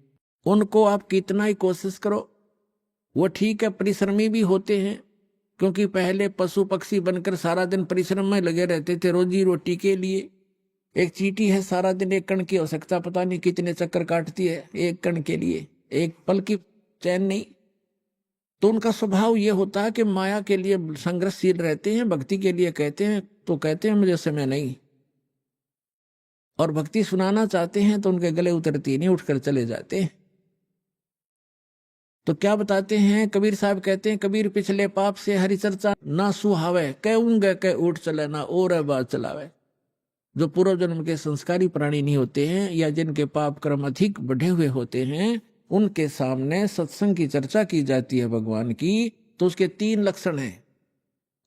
उनको आप कितना ही कोशिश करो, वो ठीक है परिश्रमी भी होते हैं, क्योंकि पहले पशु पक्षी बनकर सारा दिन परिश्रम में लगे रहते थे रोजी रोटी के लिए। एक चींटी है सारा दिन एक कण की हो सकता पता नहीं कितने चक्कर काटती है एक कण के लिए, एक पल की चैन नहीं। तो उनका स्वभाव ये होता है कि माया के लिए संघर्षशील रहते हैं, भक्ति के लिए कहते हैं तो कहते हैं मुझे समय नहीं, और भक्ति सुनाना चाहते हैं तो उनके गले उतरती नहीं, उठकर चले जाते हैं। तो क्या बताते हैं कबीर साहब, कहते हैं कबीर पिछले पाप से हरि चर्चा ना सुहावे, कहूंगे कह उठ चले ना और बात चलावे। जो पूर्व जन्म के संस्कारी प्राणी नहीं होते हैं या जिनके पाप कर्म अधिक बढ़े हुए होते हैं, उनके सामने सत्संग की चर्चा की जाती है भगवान की, तो उसके 3 लक्षण हैं।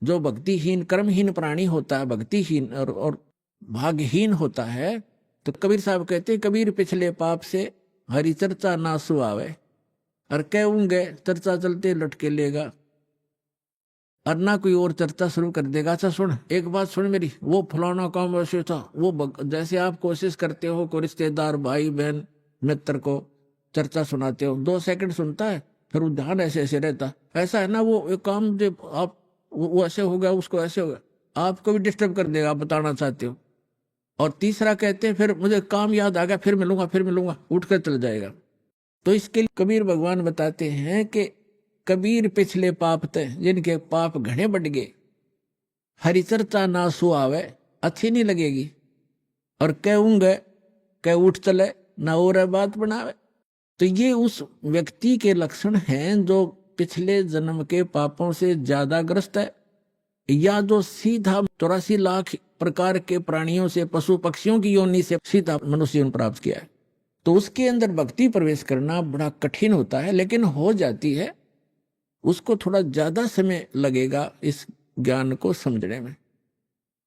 जो भक्तिहीन कर्महीन प्राणी होता है, भक्तिहीन और भाग्यहीन होता है, तो कबीर साहब कहते हैं कबीर पिछले पाप से हरि चर्चा ना सुहावे, और कहूंगे चर्चा चलते लटके लेगा, और ना कोई और चर्चा शुरू कर देगा। अच्छा सुन, एक बात सुन मेरी, वो फलाना काम ऐसे था, वो जैसे आप कोशिश करते हो को रिश्तेदार भाई बहन मित्र को चर्चा सुनाते हो, 2 सेकंड सुनता है, फिर वो ध्यान ऐसे ऐसे रहता, ऐसा है ना वो एक काम जो आप वो ऐसे हो गया उसको ऐसे हो गया, आपको भी डिस्टर्ब कर देगा, आप बताना चाहते हो। और तीसरा कहते हैं फिर मुझे काम याद आ गया, फिर मिलूंगा, उठकर चल जाएगा। तो इसके लिए कबीर भगवान बताते हैं कि कबीर पिछले पाप थे जिनके पाप घने बढ़ गए, हरि चर्चा ना सुहावे, अच्छी नहीं लगेगी, और कहूंगे कह उठ चले ना और बात बनावे। तो ये उस व्यक्ति के लक्षण हैं जो पिछले जन्म के पापों से ज्यादा ग्रस्त है, या जो सीधा 84 लाख प्रकार के प्राणियों से, पशु पक्षियों की योनि से सीधा मनुष्य जीवन प्राप्त किया है। तो उसके अंदर भक्ति प्रवेश करना बड़ा कठिन होता है, लेकिन हो जाती है। उसको थोड़ा ज्यादा समय लगेगा इस ज्ञान को समझने में,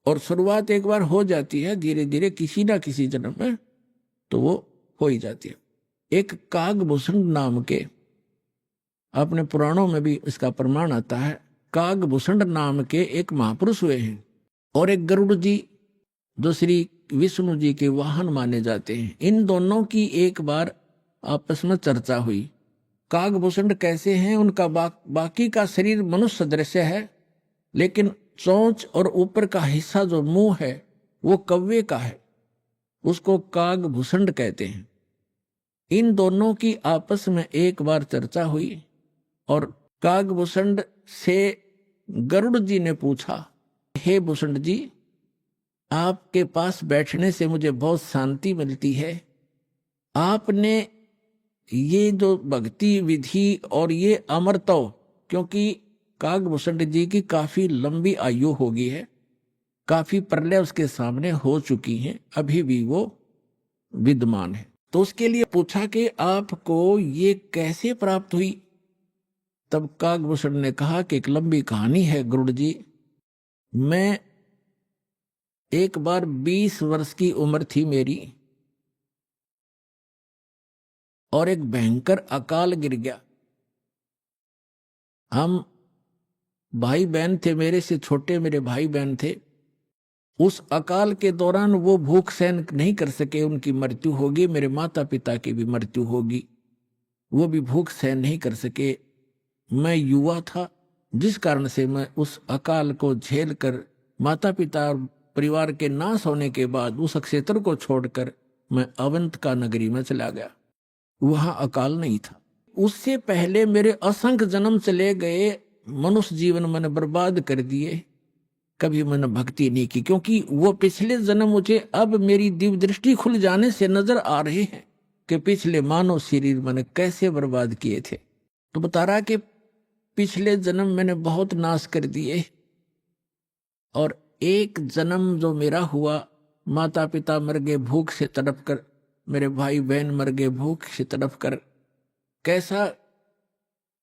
और शुरुआत एक बार हो जाती है, धीरे धीरे किसी ना किसी जन्म में तो वो हो ही जाती है। एक कागभूषण नाम के, अपने पुराणों में भी इसका प्रमाण आता है, कागभूषण नाम के एक महापुरुष हुए हैं, और एक गरुड़ जी जो श्री विष्णु जी के वाहन माने जाते हैं। इन दोनों की एक बार आपस में चर्चा हुई। कागभूषण कैसे हैं, उनका बाकी का शरीर मनुष्य सदृश है, लेकिन चोंच और ऊपर का हिस्सा जो मुंह है वो कौवे का है, उसको कागभूषण कहते हैं। इन दोनों की आपस में एक बार चर्चा हुई, और कागभूषण से गरुड़ जी ने पूछा, हे भूषण जी, आपके पास बैठने से मुझे बहुत शांति मिलती है। आपने ये जो भक्ति विधि और ये अमरत्व, क्योंकि कागभूषण जी की काफी लंबी आयु हो गई है, काफी प्रलय उसके सामने हो चुकी हैं, अभी भी वो विद्यमान है। तो उसके लिए पूछा कि आपको ये कैसे प्राप्त हुई। तब कागभूषण ने कहा कि एक लंबी कहानी है गरुड़ जी। मैं एक बार 20 वर्ष की उम्र थी मेरी, और एक भयंकर अकाल गिर गया। हम भाई बहन थे, मेरे से छोटे मेरे भाई बहन थे। उस अकाल के दौरान वो भूख सहन नहीं कर सके, उनकी मृत्यु होगी। मेरे माता पिता की भी मृत्यु होगी, वो भी भूख सहन नहीं कर सके। मैं युवा था, जिस कारण से मैं उस अकाल को झेल कर माता पिता और परिवार के नाश होने के बाद उस क्षेत्र को छोड़कर मैं अवंतिका नगरी में चला गया। वहां अकाल नहीं था। उससे पहले मेरे असंख्य जन्म चले गए, मनुष्य जीवन मैंने बर्बाद कर दिए, कभी मैंने भक्ति नहीं की, क्योंकि वो पिछले जन्म मुझे अब मेरी दिव्य दृष्टि खुल जाने से नजर आ रहे हैं कि पिछले मानव शरीर मैंने कैसे बर्बाद किए थे। तो बता रहा कि पिछले जन्म मैंने बहुत नाश कर दिए, और एक जन्म जो मेरा हुआ, माता पिता मर गए भूख से तड़प कर, मेरे भाई बहन मर गए भूख से तड़प कर। कैसा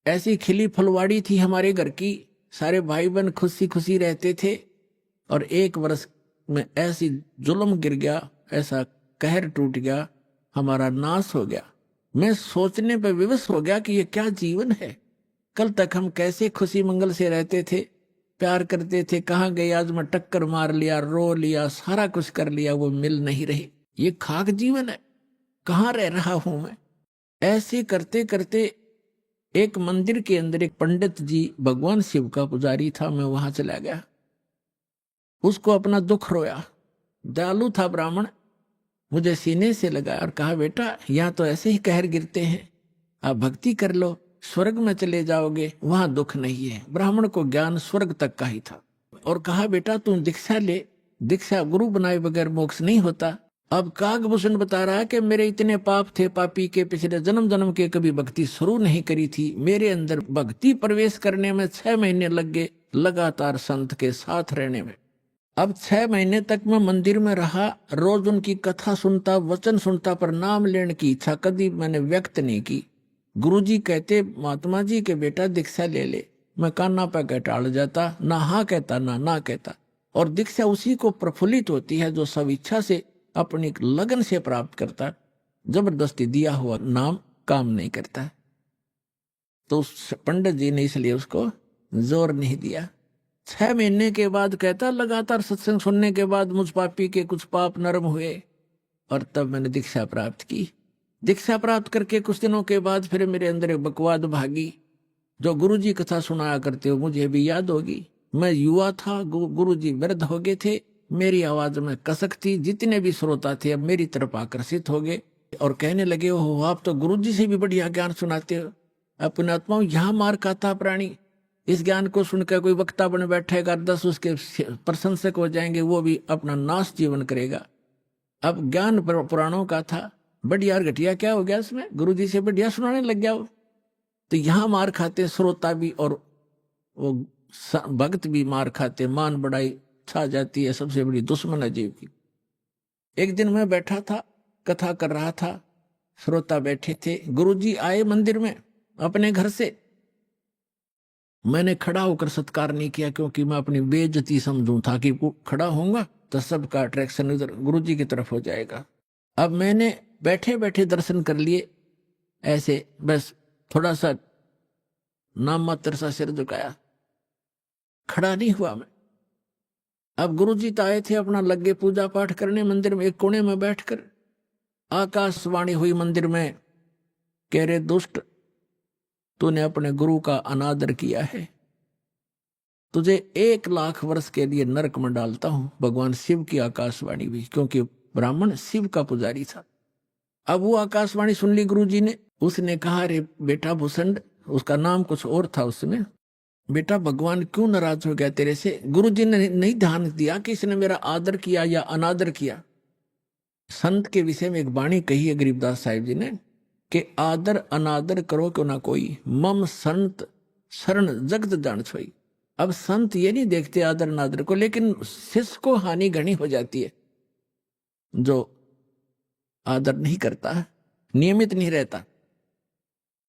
ऐसी खिली फुलवाड़ी थी हमारे घर की, सारे भाई बहन खुशी खुशी रहते थे, और एक वर्ष में ऐसी जुल्म गिर गया, ऐसा कहर टूट गया, हमारा नाश हो गया। मैं सोचने पर विवश हो गया कि ये क्या जीवन है। कल तक हम कैसे खुशी मंगल से रहते थे, प्यार करते थे, कहाँ गए आज मैं टक्कर मार लिया, रो लिया, सारा कुछ कर लिया, वो मिल नहीं रही। ये खाक जीवन है, कहाँ रह रहा हूं मैं। ऐसे करते करते एक मंदिर के अंदर एक पंडित जी भगवान शिव का पुजारी था, मैं वहां चला गया, उसको अपना दुख रोया। दयालु था ब्राह्मण, मुझे सीने से लगाया और कहा, बेटा यहाँ तो ऐसे ही कहर गिरते हैं, आप भक्ति कर लो, स्वर्ग में चले जाओगे, वहां दुख नहीं है। ब्राह्मण को ज्ञान स्वर्ग तक का ही था, और कहा, बेटा तू दीक्षा ले, दीक्षा गुरु बनाए बगैर मोक्ष नहीं होता। अब कागभूषण बता रहा है कि मेरे इतने पाप थे, पापी के पिछले जन्म जन्म के कभी भक्ति शुरू नहीं करी थी। मेरे अंदर भक्ति प्रवेश करने में 6 महीने लग गए, लगातार संत के साथ रहने में। अब 6 महीने तक मैं मंदिर में रहा, रोज उनकी कथा सुनता, वचन सुनता, पर नाम लेने की इच्छा कभी मैंने व्यक्त नहीं की। गुरुजी कहते, महात्मा जी के बेटा दीक्षा ले ले, मैं कान्ना पे टाल जाता, ना हाँ कहता ना कहता। और दीक्षा उसी को प्रफुल्लित होती है जो सब इच्छा से अपनी लगन से प्राप्त करता, जबरदस्ती दिया हुआ नाम काम नहीं करता। तो पंडित जी ने इसलिए उसको जोर नहीं दिया। 6 महीने के बाद कहता, लगातार सत्संग सुनने के बाद मुझ पापी के कुछ पाप नरम हुए, और तब मैंने दीक्षा प्राप्त की। दीक्षा प्राप्त करके कुछ दिनों के बाद फिर मेरे अंदर एक बकवाद भागी, जो गुरुजी कथा सुनाया करते हो मुझे भी याद होगी। मैं युवा था, गुरुजी वृद्ध हो गए थे, मेरी आवाज में कसक थी, जितने भी श्रोता थे अब मेरी तरफ आकर्षित हो गए और कहने लगे, हो आप तो गुरुजी से भी बढ़िया ज्ञान सुनाते हो। अपने आत्माओं, यहाँ मार खाता प्राणी, इस ज्ञान को सुनकर कोई वक्ता बन बैठेगा, 10 उसके प्रशंसक हो जाएंगे, वो भी अपना नाश जीवन करेगा। अब ज्ञान पुराणों का था, बढ़िया और घटिया क्या हो गया इसमें, गुरुजी से बढ़िया सुनाने लग गया वो। तो यहाँ मार खाते श्रोता भी और वो भक्त भी मार खाते, मान बढ़ाई छा जाती है, सबसे बड़ी दुश्मन है जीव की। एक दिन मैं बैठा था, कथा कर रहा था, श्रोता बैठे थे, गुरुजी आए मंदिर में अपने घर से। मैंने खड़ा होकर सत्कार नहीं किया, क्योंकि मैं अपनी बेइज्जती समझूं था कि खड़ा होऊंगा तो सबका अट्रैक्शन इधर गुरुजी की तरफ हो जाएगा। अब मैंने बैठे बैठे दर्शन कर लिए, ऐसे बस थोड़ा सा नाम मात्र सा सिर झुकाया, खड़ा नहीं हुआ मैं। अब गुरुजी तो आए थे अपना लगे पूजा पाठ करने मंदिर में, एक कोने में बैठकर आकाशवाणी हुई मंदिर में, कह रहे, दुष्ट तूने अपने गुरु का अनादर किया है, तुझे 1 लाख वर्ष के लिए नरक में डालता हूं। भगवान शिव की आकाशवाणी भी, क्योंकि ब्राह्मण शिव का पुजारी था। अब वो आकाशवाणी सुन ली गुरुजी ने, उसने कहा, अरे बेटा भूषण, उसका नाम कुछ और था उस समय, बेटा भगवान क्यों नाराज हो गया तेरे से? गुरु जी ने नहीं ध्यान दिया कि इसने मेरा आदर किया या अनादर किया। संत के विषय में एक वाणी कही है गरीबदास साहिब जी ने कि आदर अनादर करो क्यों ना कोई, मम संत शरण जगत जान छोई। अब संत ये नहीं देखते आदर अनादर को, लेकिन शिष्य को हानि घनी हो जाती है जो आदर नहीं करता, नियमित नहीं रहता।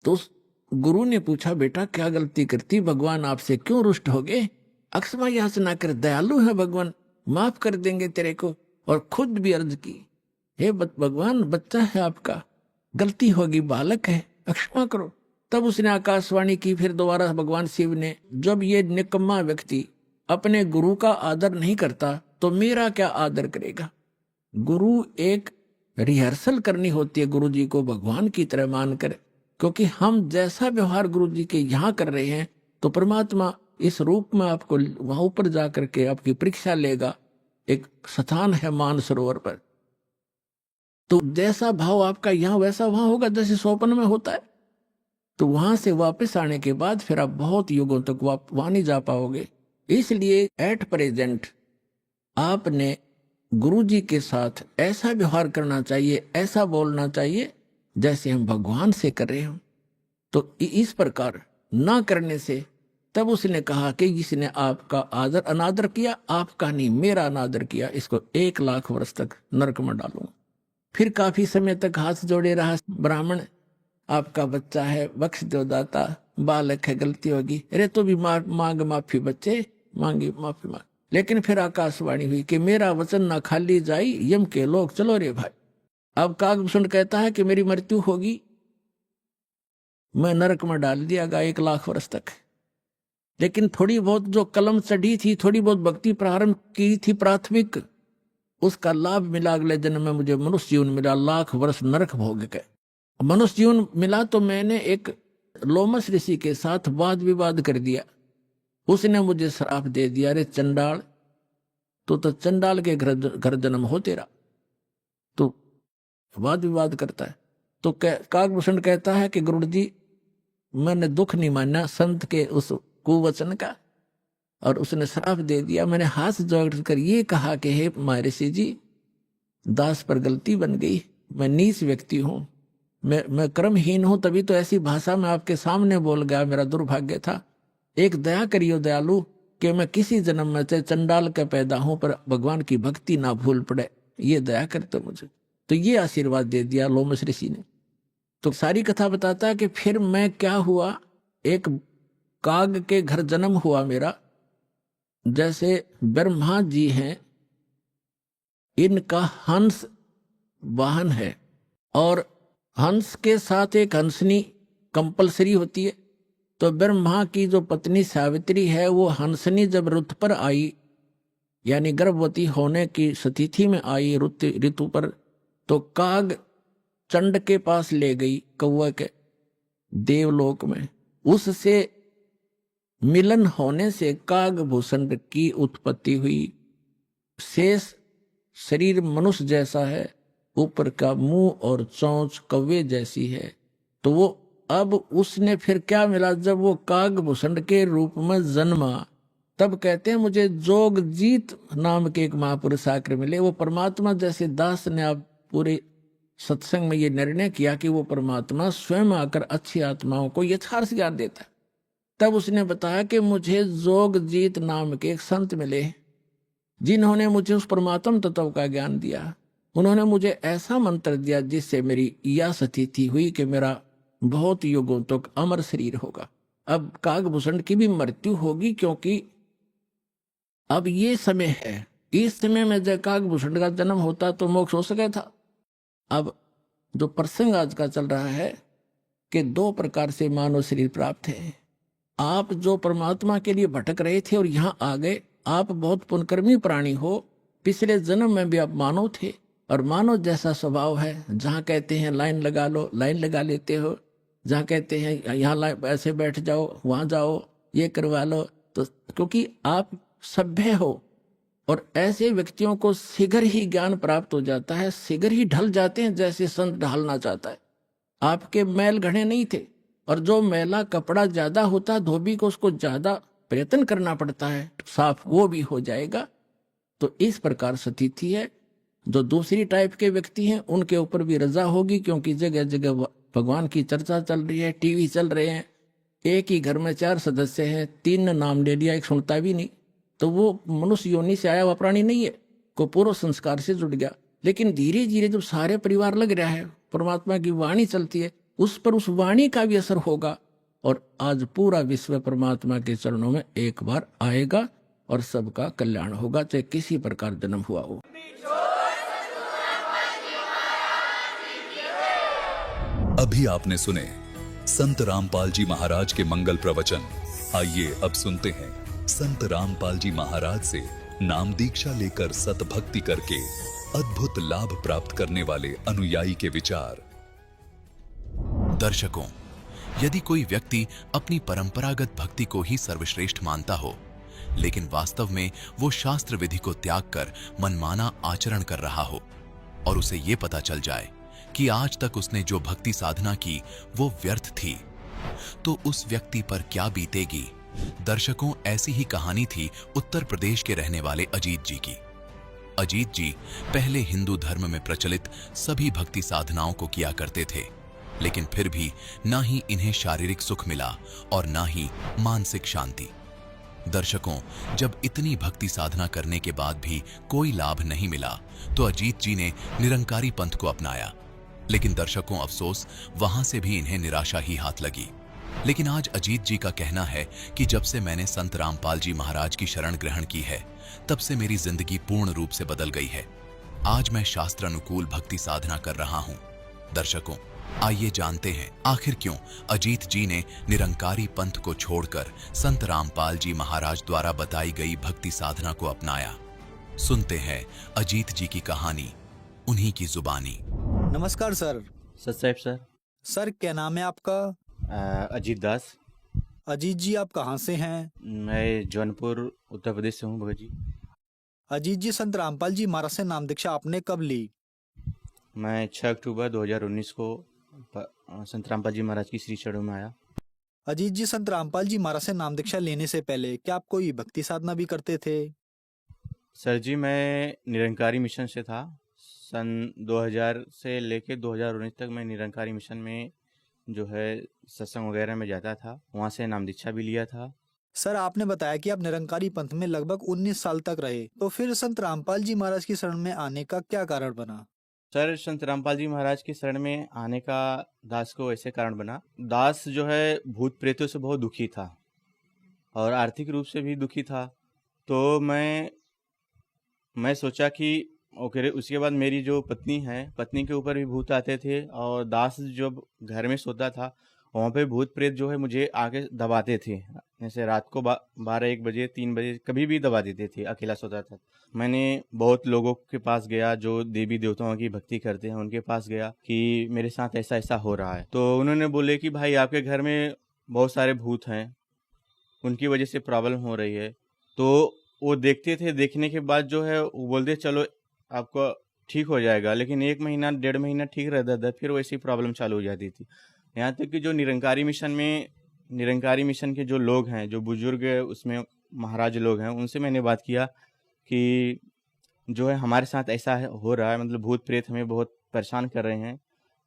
तो उस गुरु ने पूछा, बेटा क्या गलती करती, भगवान आपसे क्यों रुष्ट हो गए? अक्षमा याचना कर, दयालु है भगवान, माफ कर देंगे तेरे को। और खुद भी अर्ज की, हे भगवान बच्चा है आपका, गलती होगी, बालक है, क्षमा करो। तब उसने आकाशवाणी की फिर दोबारा भगवान शिव ने, जब ये निकम्मा व्यक्ति अपने गुरु का आदर नहीं करता तो मेरा क्या आदर करेगा? गुरु एक रिहर्सल करनी होती है गुरु जी को भगवान की तरह मानकर, क्योंकि हम जैसा व्यवहार गुरु जी के यहाँ कर रहे हैं तो परमात्मा इस रूप में आपको वहां ऊपर जाकर के आपकी परीक्षा लेगा। एक स्थान है मानसरोवर पर, तो जैसा भाव आपका यहाँ वैसा वहां होगा, जैसे स्वप्न में होता है। तो वहां से वापस आने के बाद फिर आप बहुत युगों तक वहां नहीं जा पाओगे। इसलिए एट प्रेजेंट आपने गुरु जी के साथ ऐसा व्यवहार करना चाहिए, ऐसा बोलना चाहिए जैसे हम भगवान से कर रहे हो। तो इस प्रकार ना करने से तब उसने कहा कि जिसने आपका आदर अनादर किया, आपका नहीं मेरा अनादर किया, इसको 1 लाख वर्ष तक नरक में डालूंगा। फिर काफी समय तक हाथ जोड़े रहा ब्राह्मण, आपका बच्चा है, बख्श दो दाता, बालक है, गलती होगी, अरे तो भी मांग माफी, बच्चे मांगी माफी मांग। लेकिन फिर आकाशवाणी हुई कि मेरा वचन ना खाली जाई, यम के लोग चलो रे भाई। अब कागभूषण कहता है कि मेरी मृत्यु होगी, मैं नरक में डाल दिया गया 1 लाख वर्ष तक। लेकिन थोड़ी बहुत जो कलम चढ़ी थी, थोड़ी बहुत भक्ति प्रारंभ की थी प्राथमिक, उसका लाभ मिला। अगले जन्म में मुझे मनुष्य जीवन मिला, 1 लाख वर्ष नरक भोग गए। मनुष्य जीवन मिला तो मैंने एक लोमस ऋषि के साथ वाद विवाद कर दिया, उसने मुझे श्राप दे दिया, अरे चंडाल, तो चंडाल के घर जन्म हो तेरा। तो वाद विवाद करता है। तो काकभूषण कहता है कि गुरु जी मैंने दुख नहीं माना संत के उस कुवचन का, और उसने श्राप दे दिया। मैंने हाथ जोड़कर ये कहा कि हे महर्षि जी, दास पर गलती बन गई, मैं नीच व्यक्ति हूं, मैं कर्महीन हूं, तभी तो ऐसी भाषा में आपके सामने बोल गया, मेरा दुर्भाग्य था। एक दया करियो दयालु कि मैं किसी जन्म में चाहे चंडाल का पैदा हूं पर भगवान की भक्ति ना भूल पड़े, ये दया करते मुझे। तो ये आशीर्वाद दे दिया लोमस ऋषि ने। तो सारी कथा बताता है कि फिर मैं क्या हुआ, एक काग के घर जन्म हुआ मेरा। जैसे ब्रह्मा जी हैं, इनका हंस वाहन है, और हंस के साथ एक हंसनी कंपलसरी होती है। तो ब्रह्मा की जो पत्नी सावित्री है, वो हंसनी जब रुत पर आई, यानी गर्भवती होने की स्थिति में आई ऋतु पर, तो काग चंड के पास ले गई, कौवा के देवलोक में। उससे मिलन होने से कागभूषण की उत्पत्ति हुई। शेष शरीर मनुष्य जैसा है, ऊपर का मुंह और चोंच कौवे जैसी है। तो वो अब उसने फिर क्या मिला, जब वो कागभूषण के रूप में जन्मा, तब कहते हैं मुझे जोगजीत नाम के एक महापुरुष आकर मिले। वो परमात्मा जैसे दास ने आप पूरे सत्संग में ये निर्णय किया कि वो परमात्मा स्वयं आकर अच्छी आत्माओं को यथार्थ ज्ञान देता है। तब उसने बताया कि मुझे जोगजीत नाम के एक संत मिले, जिन्होंने मुझे उस परमात्म तत्व का ज्ञान दिया। उन्होंने मुझे ऐसा मंत्र दिया जिससे मेरी यह स्थिति हुई कि मेरा बहुत युगों तक अमर शरीर होगा। अब कागभूषण की भी मृत्यु होगी, क्योंकि अब ये समय है, इस समय में जब कागभूषण का जन्म होता तो मोक्ष हो सका था। अब जो प्रसंग आज का चल रहा है कि 2 प्रकार से मानव शरीर प्राप्त है। आप जो परमात्मा के लिए भटक रहे थे और यहाँ आ गए, आप बहुत पुण्यकर्मी प्राणी हो, पिछले जन्म में भी आप मानव थे, और मानव जैसा स्वभाव है, जहाँ कहते हैं लाइन लगा लो, लाइन लगा लेते हो, जहाँ कहते हैं यहाँ ऐसे बैठ जाओ, वहाँ जाओ, ये करवा लो। तो क्योंकि आप सभ्य हो, और ऐसे व्यक्तियों को शीघ्र ही ज्ञान प्राप्त हो जाता है, शीघ्र ही ढल जाते हैं जैसे संत ढालना चाहता है। आपके मैल घड़े नहीं थे, और जो मैला कपड़ा ज्यादा होता है धोबी को उसको ज्यादा प्रयत्न करना पड़ता है, साफ वो भी हो जाएगा। तो इस प्रकार स्थिति है। जो दूसरी टाइप के व्यक्ति हैं उनके ऊपर भी रजा होगी, क्योंकि जगह जगह भगवान की चर्चा चल रही है, टीवी चल रहे हैं। एक ही घर में 4 सदस्य हैं, 3 ने नाम ले लिया, एक सुनता भी नहीं, तो वो मनुष्य योनि से आया हुआ प्राणी नहीं है, को पूर्व संस्कार से जुड़ गया। लेकिन धीरे धीरे जब सारे परिवार लग रहा है, परमात्मा की वाणी चलती है, उस पर उस वाणी का भी असर होगा, और आज पूरा विश्व परमात्मा के चरणों में एक बार आएगा और सबका कल्याण होगा, चाहे किसी प्रकार जन्म हुआ हो। अभी आपने सुने संत रामपाल जी महाराज के मंगल प्रवचन। आइए अब सुनते हैं संत रामपाल जी महाराज से नाम दीक्षा लेकर सतभक्ति करके अद्भुत लाभ प्राप्त करने वाले अनुयायी के विचार। दर्शकों, यदि कोई व्यक्ति अपनी परंपरागत भक्ति को ही सर्वश्रेष्ठ मानता हो, लेकिन वास्तव में वो शास्त्र विधि को त्याग कर मनमाना आचरण कर रहा हो, और उसे ये पता चल जाए कि आज तक उसने जो भक्ति साधना की वो व्यर्थ थी, तो उस व्यक्ति पर क्या बीतेगी। दर्शकों, ऐसी ही कहानी थी उत्तर प्रदेश के रहने वाले अजीत जी की। अजीत जी पहले हिंदू धर्म में प्रचलित सभी भक्ति साधनाओं को किया करते थे, लेकिन फिर भी ना ही इन्हें शारीरिक सुख मिला और ना ही मानसिक शांति। दर्शकों, जब इतनी भक्ति साधना करने के बाद भी कोई लाभ नहीं मिला, तो अजीत जी ने निरंकारी पंथ को अपनाया। लेकिन दर्शकों, अफसोस, वहां से भी इन्हें निराशा ही हाथ लगी। लेकिन आज अजीत जी का कहना है कि जब से मैंने संत रामपाल जी महाराज की शरण ग्रहण की है, तब से मेरी जिंदगी पूर्ण रूप से बदल गई है। आज मैं शास्त्र अनुकूल भक्ति साधना कर रहा हूं। दर्शकों, आइए जानते हैं आखिर क्यों अजीत जी ने निरंकारी पंथ को छोड़कर संत रामपाल जी महाराज द्वारा बताई गई भक्ति साधना को अपनाया। सुनते हैं अजीत जी की कहानी, उन्हीं की जुबानी। नमस्कार सर। सत सर। सर, क्या नाम है आपका? अजीत दास। अजीत जी, आप कहाँ से हैं? मैं जौनपुर उत्तर प्रदेश से हूँ भगत जी। अजीत जी, संत रामपाल जी महाराज से नाम दीक्षा आपने कब ली? मैं 6 अक्टूबर 2019 को संत रामपाल जी महाराज की श्री चरणों में आया। अजीत जी, संत रामपाल जी महाराज से नाम दीक्षा लेने से पहले क्या आप कोई भक्ति साधना भी करते थे? सर जी, मैं निरंकारी मिशन से था। सन 2000 से लेके 2019 तक मैं निरंकारी मिशन में जो है सत्संग वगैरह में जाता था, वहाँ से नाम दीक्षा भी लिया था। सर, आपने बताया कि आप निरंकारी पंथ में लगभग 19 साल तक रहे, तो फिर संत रामपाल जी महाराज की शरण में आने का क्या कारण बना? सर, संत रामपाल जी महाराज की शरण में आने का दास को ऐसे कारण बना। दास जो है भूत प्रेतों से बहुत दुखी था और आर्थिक रूप से भी दुखी था। तो मैं सोचा कि ओके, उसके बाद मेरी जो पत्नी है, पत्नी के ऊपर भी भूत आते थे, और दास जब घर में सोता था वहाँ पे भूत प्रेत जो है मुझे आके दबाते थे। जैसे रात को 12-1 बजे 3 बजे कभी भी दबा देते थे, अकेला सोता था। मैंने बहुत लोगों के पास गया जो देवी देवताओं की भक्ति करते हैं, उनके पास गया कि मेरे साथ ऐसा ऐसा हो रहा है। तो उन्होंने बोले कि भाई आपके घर में बहुत सारे भूत हैं, उनकी वजह से प्रॉब्लम हो रही है। तो वो देखते थे, देखने के बाद जो है वो बोलते चलो आपको ठीक हो जाएगा। लेकिन 1 महीना 1.5 महीना ठीक रहता था, फिर वैसी प्रॉब्लम चालू हो जाती थी। यहाँ तक कि जो निरंकारी मिशन के जो लोग हैं, जो बुजुर्ग उसमें महाराज लोग हैं, उनसे मैंने बात किया कि जो है हमारे साथ ऐसा हो रहा है, मतलब भूत प्रेत हमें बहुत परेशान कर रहे हैं।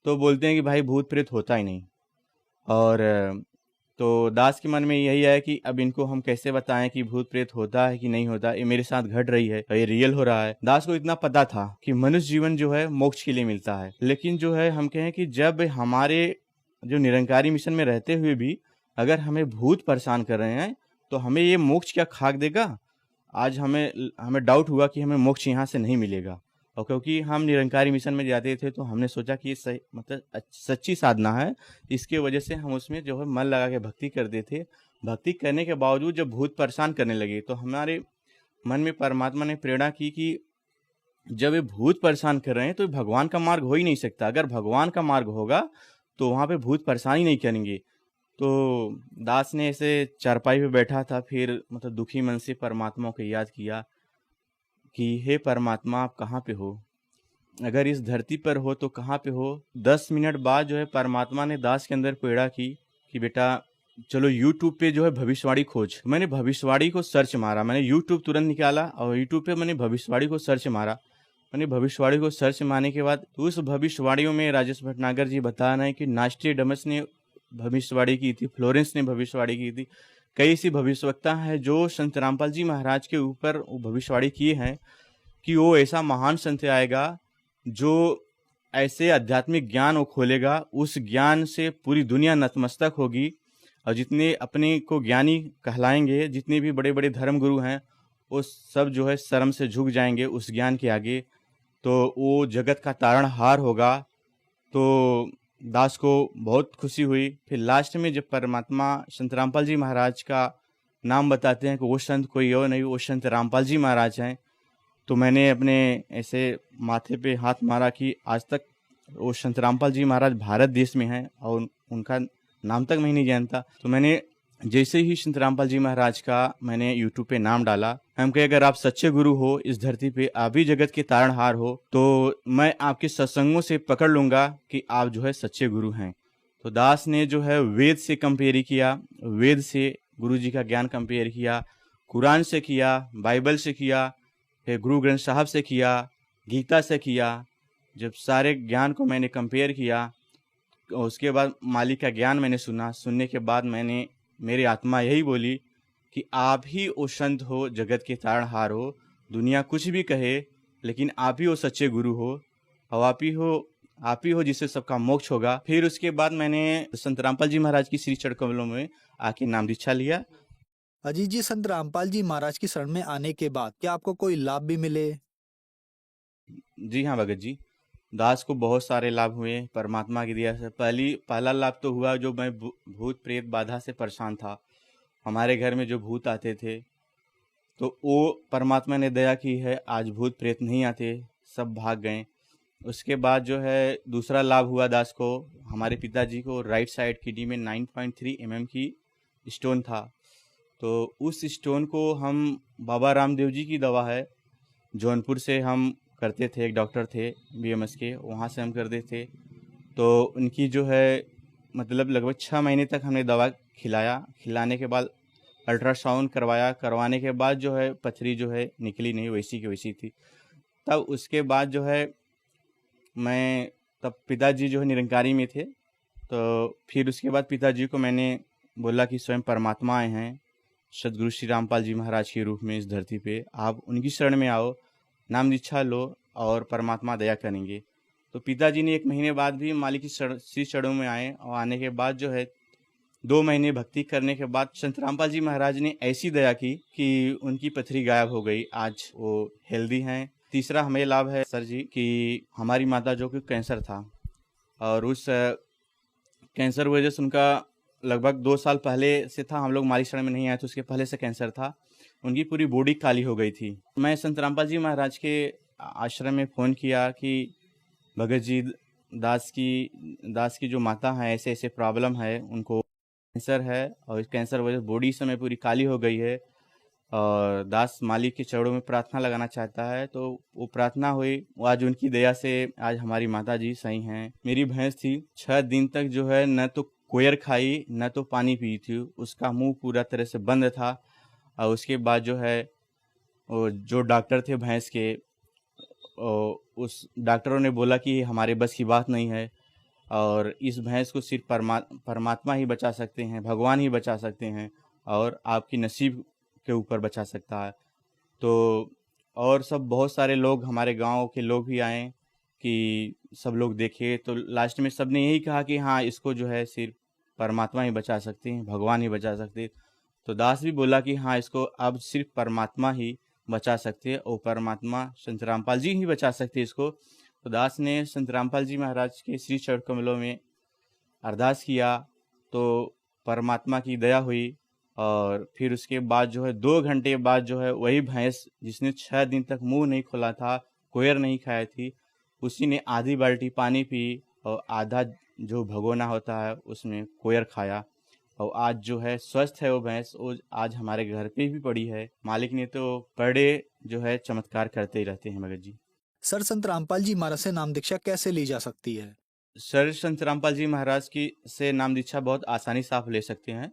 तो बोलते हैं कि भाई भूत प्रेत होता ही नहीं। और तो दास के मन में यही है कि अब इनको हम कैसे बताएं कि भूत प्रेत होता है कि नहीं होता, ये मेरे साथ घट रही है, ये रियल हो रहा है। दास को इतना पता था कि मनुष्य जीवन जो है मोक्ष के लिए मिलता है, लेकिन जो है हम कहें कि जब हमारे जो निरंकारी मिशन में रहते हुए भी अगर हमें भूत परेशान कर रहे हैं तो हमें ये मोक्ष क्या खाक देगा। आज हमें डाउट हुआ कि हमें मोक्ष यहाँ से नहीं मिलेगा, और क्योंकि हम निरंकारी मिशन में जाते थे तो हमने सोचा कि ये सही मतलब सच्ची साधना है, इसके वजह से हम उसमें जो है मन लगा के भक्ति करते थे। भक्ति करने के बावजूद जब भूत परेशान करने लगे तो हमारे मन में परमात्मा ने प्रेरणा की कि जब ये भूत परेशान कर रहे हैं तो भगवान का मार्ग हो ही नहीं सकता। अगर भगवान का मार्ग होगा तो वहाँ पे भूत परेशान ही नहीं करेंगे। तो दास ने ऐसे चारपाई पे बैठा था, फिर मतलब दुखी मन से परमात्मा को याद किया कि हे परमात्मा, आप कहाँ पे हो? अगर इस धरती पर हो तो कहाँ पे हो? 10 मिनट बाद जो है परमात्मा ने दास के अंदर प्रेरणा की कि बेटा चलो यूट्यूब पे जो है भविष्यवाणी खोज। मैंने भविष्यवाणी को सर्च मारा, मैंने यूट्यूब तुरंत निकाला और यूट्यूब पे मैंने भविष्यवाणी को सर्च मारा। मैंने भविष्यवाणी को सर्च मारने के बाद उस भविष्यवाणियों में राजेश भटनागर जी बता रहे हैं कि नास्ट्रेडमस ने भविष्यवाणी की थी, फ्लोरेंस ने भविष्यवाणी की थी। कई ऐसी भविष्यवक्ता हैं जो संत रामपाल जी महाराज के ऊपर भविष्यवाणी किए हैं कि वो ऐसा महान संत आएगा जो ऐसे आध्यात्मिक ज्ञान वो खोलेगा, उस ज्ञान से पूरी दुनिया नतमस्तक होगी और जितने अपने को ज्ञानी कहलाएंगे, जितने भी बड़े बड़े धर्म गुरु हैं, वो सब जो है शर्म से झुक जाएंगे उस ज्ञान के आगे। तो वो जगत का तारणहार होगा। तो दास को बहुत खुशी हुई। फिर लास्ट में जब परमात्मा संत रामपाल जी महाराज का नाम बताते हैं कि वो संत कोई और नहीं, वो संत रामपाल जी महाराज हैं, तो मैंने अपने ऐसे माथे पे हाथ मारा कि आज तक वो संत रामपाल जी महाराज भारत देश में हैं और उनका नाम तक मैं नहीं जानता। तो मैंने जैसे ही संत रामपाल जी महाराज का मैंने यूट्यूब पे नाम डाला, हम कहे अगर आप सच्चे गुरु हो इस धरती पे, आप ही जगत के तारणहार हो, तो मैं आपके सत्संगों से पकड़ लूंगा कि आप जो है सच्चे गुरु हैं। तो दास ने जो है वेद से कंपेयर किया, वेद से गुरु जी का ज्ञान कंपेयर किया, कुरान से किया, बाइबल से किया, फिर गुरु ग्रंथ साहब से किया, गीता से किया। जब सारे ज्ञान को मैंने कंपेयर किया, उसके बाद मालिक का ज्ञान मैंने सुना। सुनने के बाद मैंने, मेरी आत्मा यही बोली कि आप ही वो संत हो, जगत के तारणहार हो। दुनिया कुछ भी कहे लेकिन आप ही वो सच्चे गुरु हो और आप ही हो जिससे सबका मोक्ष होगा। फिर उसके बाद मैंने संत रामपाल जी महाराज की श्री चरण कमलों में आके नाम दीक्षा लिया। अजीत जी, संत रामपाल जी महाराज की शरण में आने के बाद क्या आपको कोई लाभ भी मिले? जी हाँ भगत जी, दास को बहुत सारे लाभ हुए परमात्मा की दया से। पहला लाभ तो हुआ, जो मैं भूत प्रेत बाधा से परेशान था, हमारे घर में जो भूत आते थे, तो वो परमात्मा ने दया की है, आज भूत प्रेत नहीं आते, सब भाग गए। उसके बाद जो है दूसरा लाभ हुआ दास को, हमारे पिताजी को राइट साइड किडनी में 9.3 mm की स्टोन था। तो उस स्टोन को हम, बाबा रामदेव जी की दवा है, जौनपुर से हम करते थे, एक डॉक्टर थे BMS के, वहाँ से हम करते थे। तो उनकी जो है मतलब लगभग 6 महीने तक हमने दवा खिलाने के बाद अल्ट्रासाउंड करवाने के बाद जो है पथरी जो है निकली नहीं, वैसी की वैसी थी। तब उसके बाद जो है तब पिताजी जो है निरंकारी में थे, तो फिर उसके बाद पिताजी को मैंने बोला कि स्वयं परमात्मा आए हैं सदगुरु श्री रामपाल जी महाराज के रूप में इस धरती पे, आप उनकी शरण में आओ, नाम दीक्षा लो और परमात्मा दया करेंगे। तो पिताजी ने 1 महीने बाद भी मालिक की श्री चरणों में आए और आने के बाद जो है 2 महीने भक्ति करने के बाद संत रामपाल जी महाराज ने ऐसी दया की कि उनकी पथरी गायब हो गई, आज वो हेल्दी हैं। तीसरा हमें लाभ है सर जी कि हमारी माता जो कि कैंसर था, और उस कैंसर वजह से उनका लगभग 2 साल पहले से था, हम लोग मालिक शरण में नहीं आए तो उसके पहले से कैंसर था, उनकी पूरी बॉडी काली हो गई थी। मैं संत रामपाल जी महाराज के आश्रम में फ़ोन किया कि भगत जी, दास की जो माता है ऐसे ऐसे प्रॉब्लम है, उनको कैंसर है और इस कैंसर वजह से बॉडी समय पूरी काली हो गई है और दास मालिक के चरणों में प्रार्थना लगाना चाहता है। तो वो प्रार्थना हुई, आज उनकी दया से आज हमारी माता जी सही हैं। मेरी भैंस थी 6 दिन तक जो है न तो कोयर खाई न तो पानी पी थी, उसका मुंह पूरा तरह से बंद था। और उसके बाद जो है जो डॉक्टर थे भैंस के, उस डॉक्टरों ने बोला कि हमारे बस की बात नहीं है और इस भैंस को सिर्फ परमात्मा ही बचा सकते हैं, भगवान ही बचा सकते हैं और आपकी नसीब के ऊपर बचा सकता है। तो और सब बहुत सारे लोग, हमारे गांव के लोग भी आए कि सब लोग देखे, तो लास्ट में सब ने यही कहा कि हाँ, इसको जो है सिर्फ परमात्मा ही बचा सकते हैं, भगवान ही बचा सकते हैं। तो दास भी बोला कि हाँ, इसको अब सिर्फ परमात्मा ही बचा सकते हैं और परमात्मा संत रामपाल जी ही बचा सकते हैं इसको। तो दास ने संत रामपाल जी महाराज के श्री चरण कमलों में अरदास किया तो परमात्मा की दया हुई। और फिर उसके बाद जो है 2 घंटे बाद जो है वही भैंस जिसने 6 दिन तक मुंह नहीं खोला था, कोयर नहीं खाया थी, उसी ने आधी बाल्टी पानी पी और आधा जो भगोना होता है उसमें कोयर खाया और आज जो है स्वस्थ है वो भैंस। वो आज हमारे घर पे भी पड़ी है। मालिक ने तो पर डे जो है चमत्कार करते ही रहते हैं भगत जी। सर, संत रामपाल जी महाराज से नाम दीक्षा कैसे ली जा सकती है? सर संत रामपाल जी महाराज की से नाम दीक्षा बहुत आसानी से आप ले सकते हैं।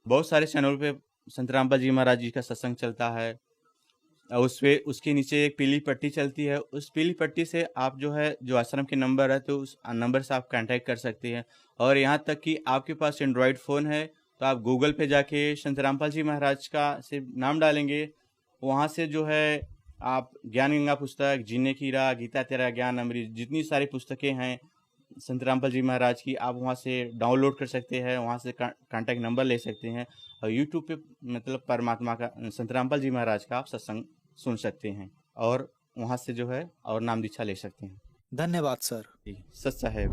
बहुत सारे चैनल पे संत रामपाल जी महाराज जी का सत्संग चलता है और उस पे उसके नीचे एक पीली पट्टी चलती है। उस पीली पट्टी से आप जो है जो आश्रम के नंबर है तो उस नंबर से आप कांटेक्ट कर सकते हैं। और यहाँ तक कि आपके पास एंड्रॉयड फ़ोन है तो आप गूगल पे जाके संत रामपाल जी महाराज का से नाम डालेंगे, वहाँ से जो है आप ज्ञान गंगा पुस्तक, जीने की राह, गीता तेरा ज्ञान अमृत, जितनी सारी पुस्तकें हैं संत रामपाल जी महाराज की, आप वहाँ से डाउनलोड कर सकते हैं, वहाँ से कांटेक्ट नंबर ले सकते हैं। और यूट्यूब पे मतलब परमात्मा का संत रामपाल जी महाराज का आप सत्संग सुन सकते हैं और वहाँ से जो है और नाम दीक्षा ले सकते हैं। धन्यवाद सर। जी, सच साहेब।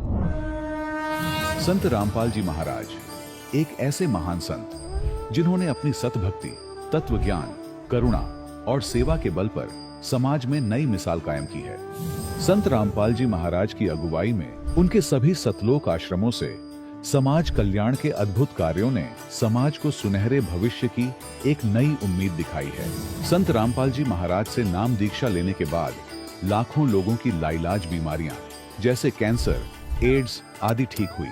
संत रामपाल जी महाराज एक ऐसे महान संत जिन्होंने अपनी सतभक्ति, तत्व ज्ञान, करुणा और सेवा के बल पर समाज में नई मिसाल कायम की है। संत रामपाल जी महाराज की अगुवाई में उनके सभी सतलोक आश्रमों से समाज कल्याण के अद्भुत कार्यों ने समाज को सुनहरे भविष्य की एक नई उम्मीद दिखाई है। संत रामपाल जी महाराज से नाम दीक्षा लेने के बाद लाखों लोगों की लाइलाज बीमारियां जैसे कैंसर, एड्स आदि ठीक हुई।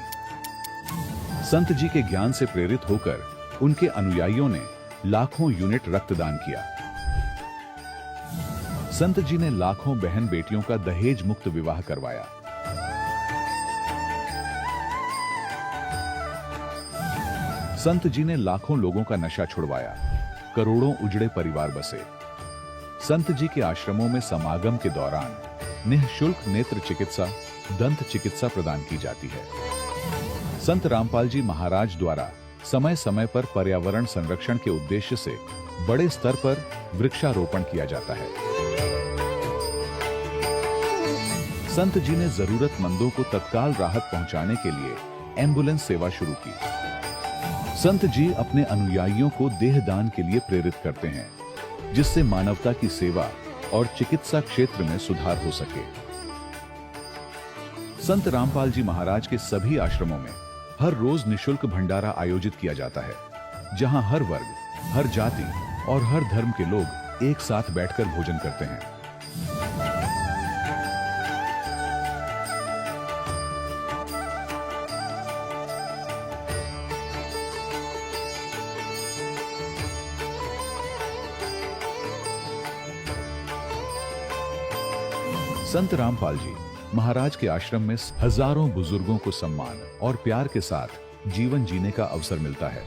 संत जी के ज्ञान से प्रेरित होकर उनके अनुयायियों ने लाखों यूनिट रक्तदान किया। संत जी ने लाखों बहन बेटियों का दहेज मुक्त विवाह करवाया। संत जी ने लाखों लोगों का नशा छुड़वाया, करोड़ों उजड़े परिवार बसे। संत जी के आश्रमों में समागम के दौरान निःशुल्क नेत्र चिकित्सा, दंत चिकित्सा प्रदान की जाती है। संत रामपाल जी महाराज द्वारा समय समय पर पर्यावरण संरक्षण के उद्देश्य से बड़े स्तर पर वृक्षारोपण किया जाता है। संत जी ने जरूरतमंदों को तत्काल राहत पहुंचाने के लिए एम्बुलेंस सेवा शुरू की। संत जी अपने अनुयायियों को देहदान के लिए प्रेरित करते हैं, जिससे मानवता की सेवा और चिकित्सा क्षेत्र में सुधार हो सके। संत रामपाल जी महाराज के सभी आश्रमों में हर रोज निशुल्क भंडारा आयोजित किया जाता है, जहां हर वर्ग, हर जाति और हर धर्म के लोग एक साथ बैठकर भोजन करते हैं। संत रामपाल जी महाराज के आश्रम में हजारों बुजुर्गों को सम्मान और प्यार के साथ जीवन जीने का अवसर मिलता है।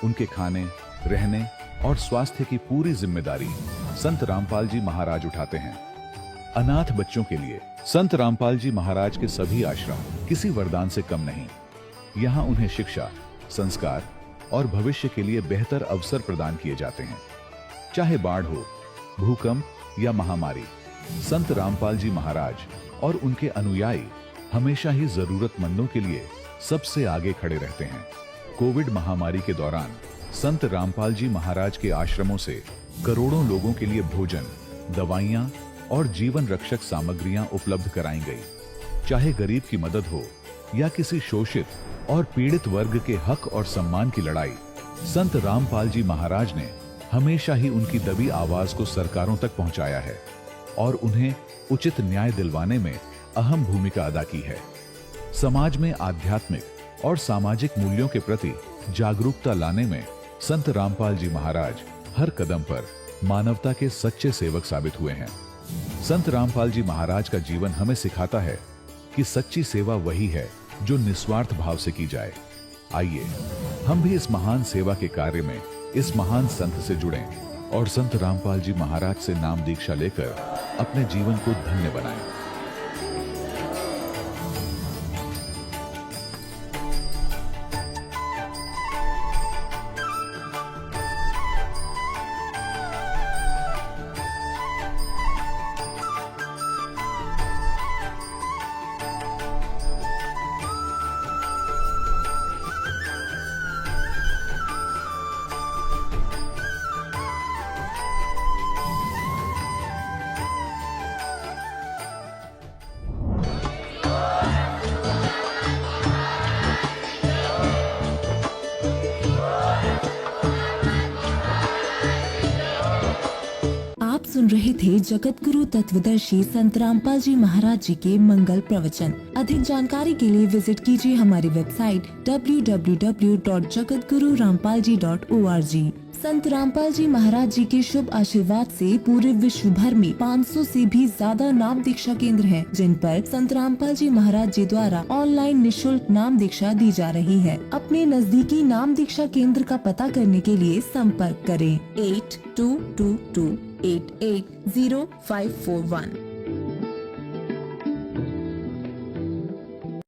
उनके खाने, रहने और स्वास्थ्य की पूरी जिम्मेदारी संत रामपाल जी महाराज उठाते हैं। अनाथ बच्चों के लिए संत रामपाल जी महाराज के सभी आश्रम किसी वरदान से कम नहीं। यहाँ उन्हें शिक्षा, संस्कार और भविष्य के लिए बेहतर अवसर प्रदान किए जाते हैं। चाहे बाढ़ हो, भूकंप या महामारी, संत रामपाल जी महाराज और उनके अनुयायी हमेशा ही जरूरतमंदों के लिए सबसे आगे खड़े रहते हैं। कोविड महामारी के दौरान संत रामपाल जी महाराज के आश्रमों से करोड़ों लोगों के लिए भोजन, दवाइयां और जीवन रक्षक सामग्रियां उपलब्ध कराई गई। चाहे गरीब की मदद हो या किसी शोषित और पीड़ित वर्ग के हक और सम्मान की लड़ाई, संत रामपाल जी महाराज ने हमेशा ही उनकी दबी आवाज को सरकारों तक पहुंचाया है और उन्हें उचित न्याय दिलवाने में अहम भूमिका अदा की है। समाज में आध्यात्मिक और सामाजिक मूल्यों के प्रति जागरूकता लाने में संत रामपाल जी महाराज हर कदम पर मानवता के सच्चे सेवक साबित हुए हैं। संत रामपाल जी महाराज का जीवन हमें सिखाता है कि सच्ची सेवा वही है जो निस्वार्थ भाव से की जाए। आइए हम भी इस महान सेवा के कार्य में इस महान संत से जुड़ें और संत रामपाल जी महाराज से नाम दीक्षा लेकर अपने जीवन को धन्य बनाएं। आप सुन रहे थे जगत गुरु तत्वदर्शी संत रामपाल जी महाराज जी के मंगल प्रवचन। अधिक जानकारी के लिए विजिट कीजिए हमारी वेबसाइट www.jagatgururampalji.org। संत रामपाल जी महाराज जी के शुभ आशीर्वाद से पूरे विश्व भर में 500 से भी ज्यादा नाम दीक्षा केंद्र हैं, जिन पर संत रामपाल जी महाराज जी द्वारा ऑनलाइन निशुल्क नाम दीक्षा दी जा रही है। अपने नजदीकी नाम दीक्षा केंद्र का पता करने के लिए संपर्क करें 8222880541।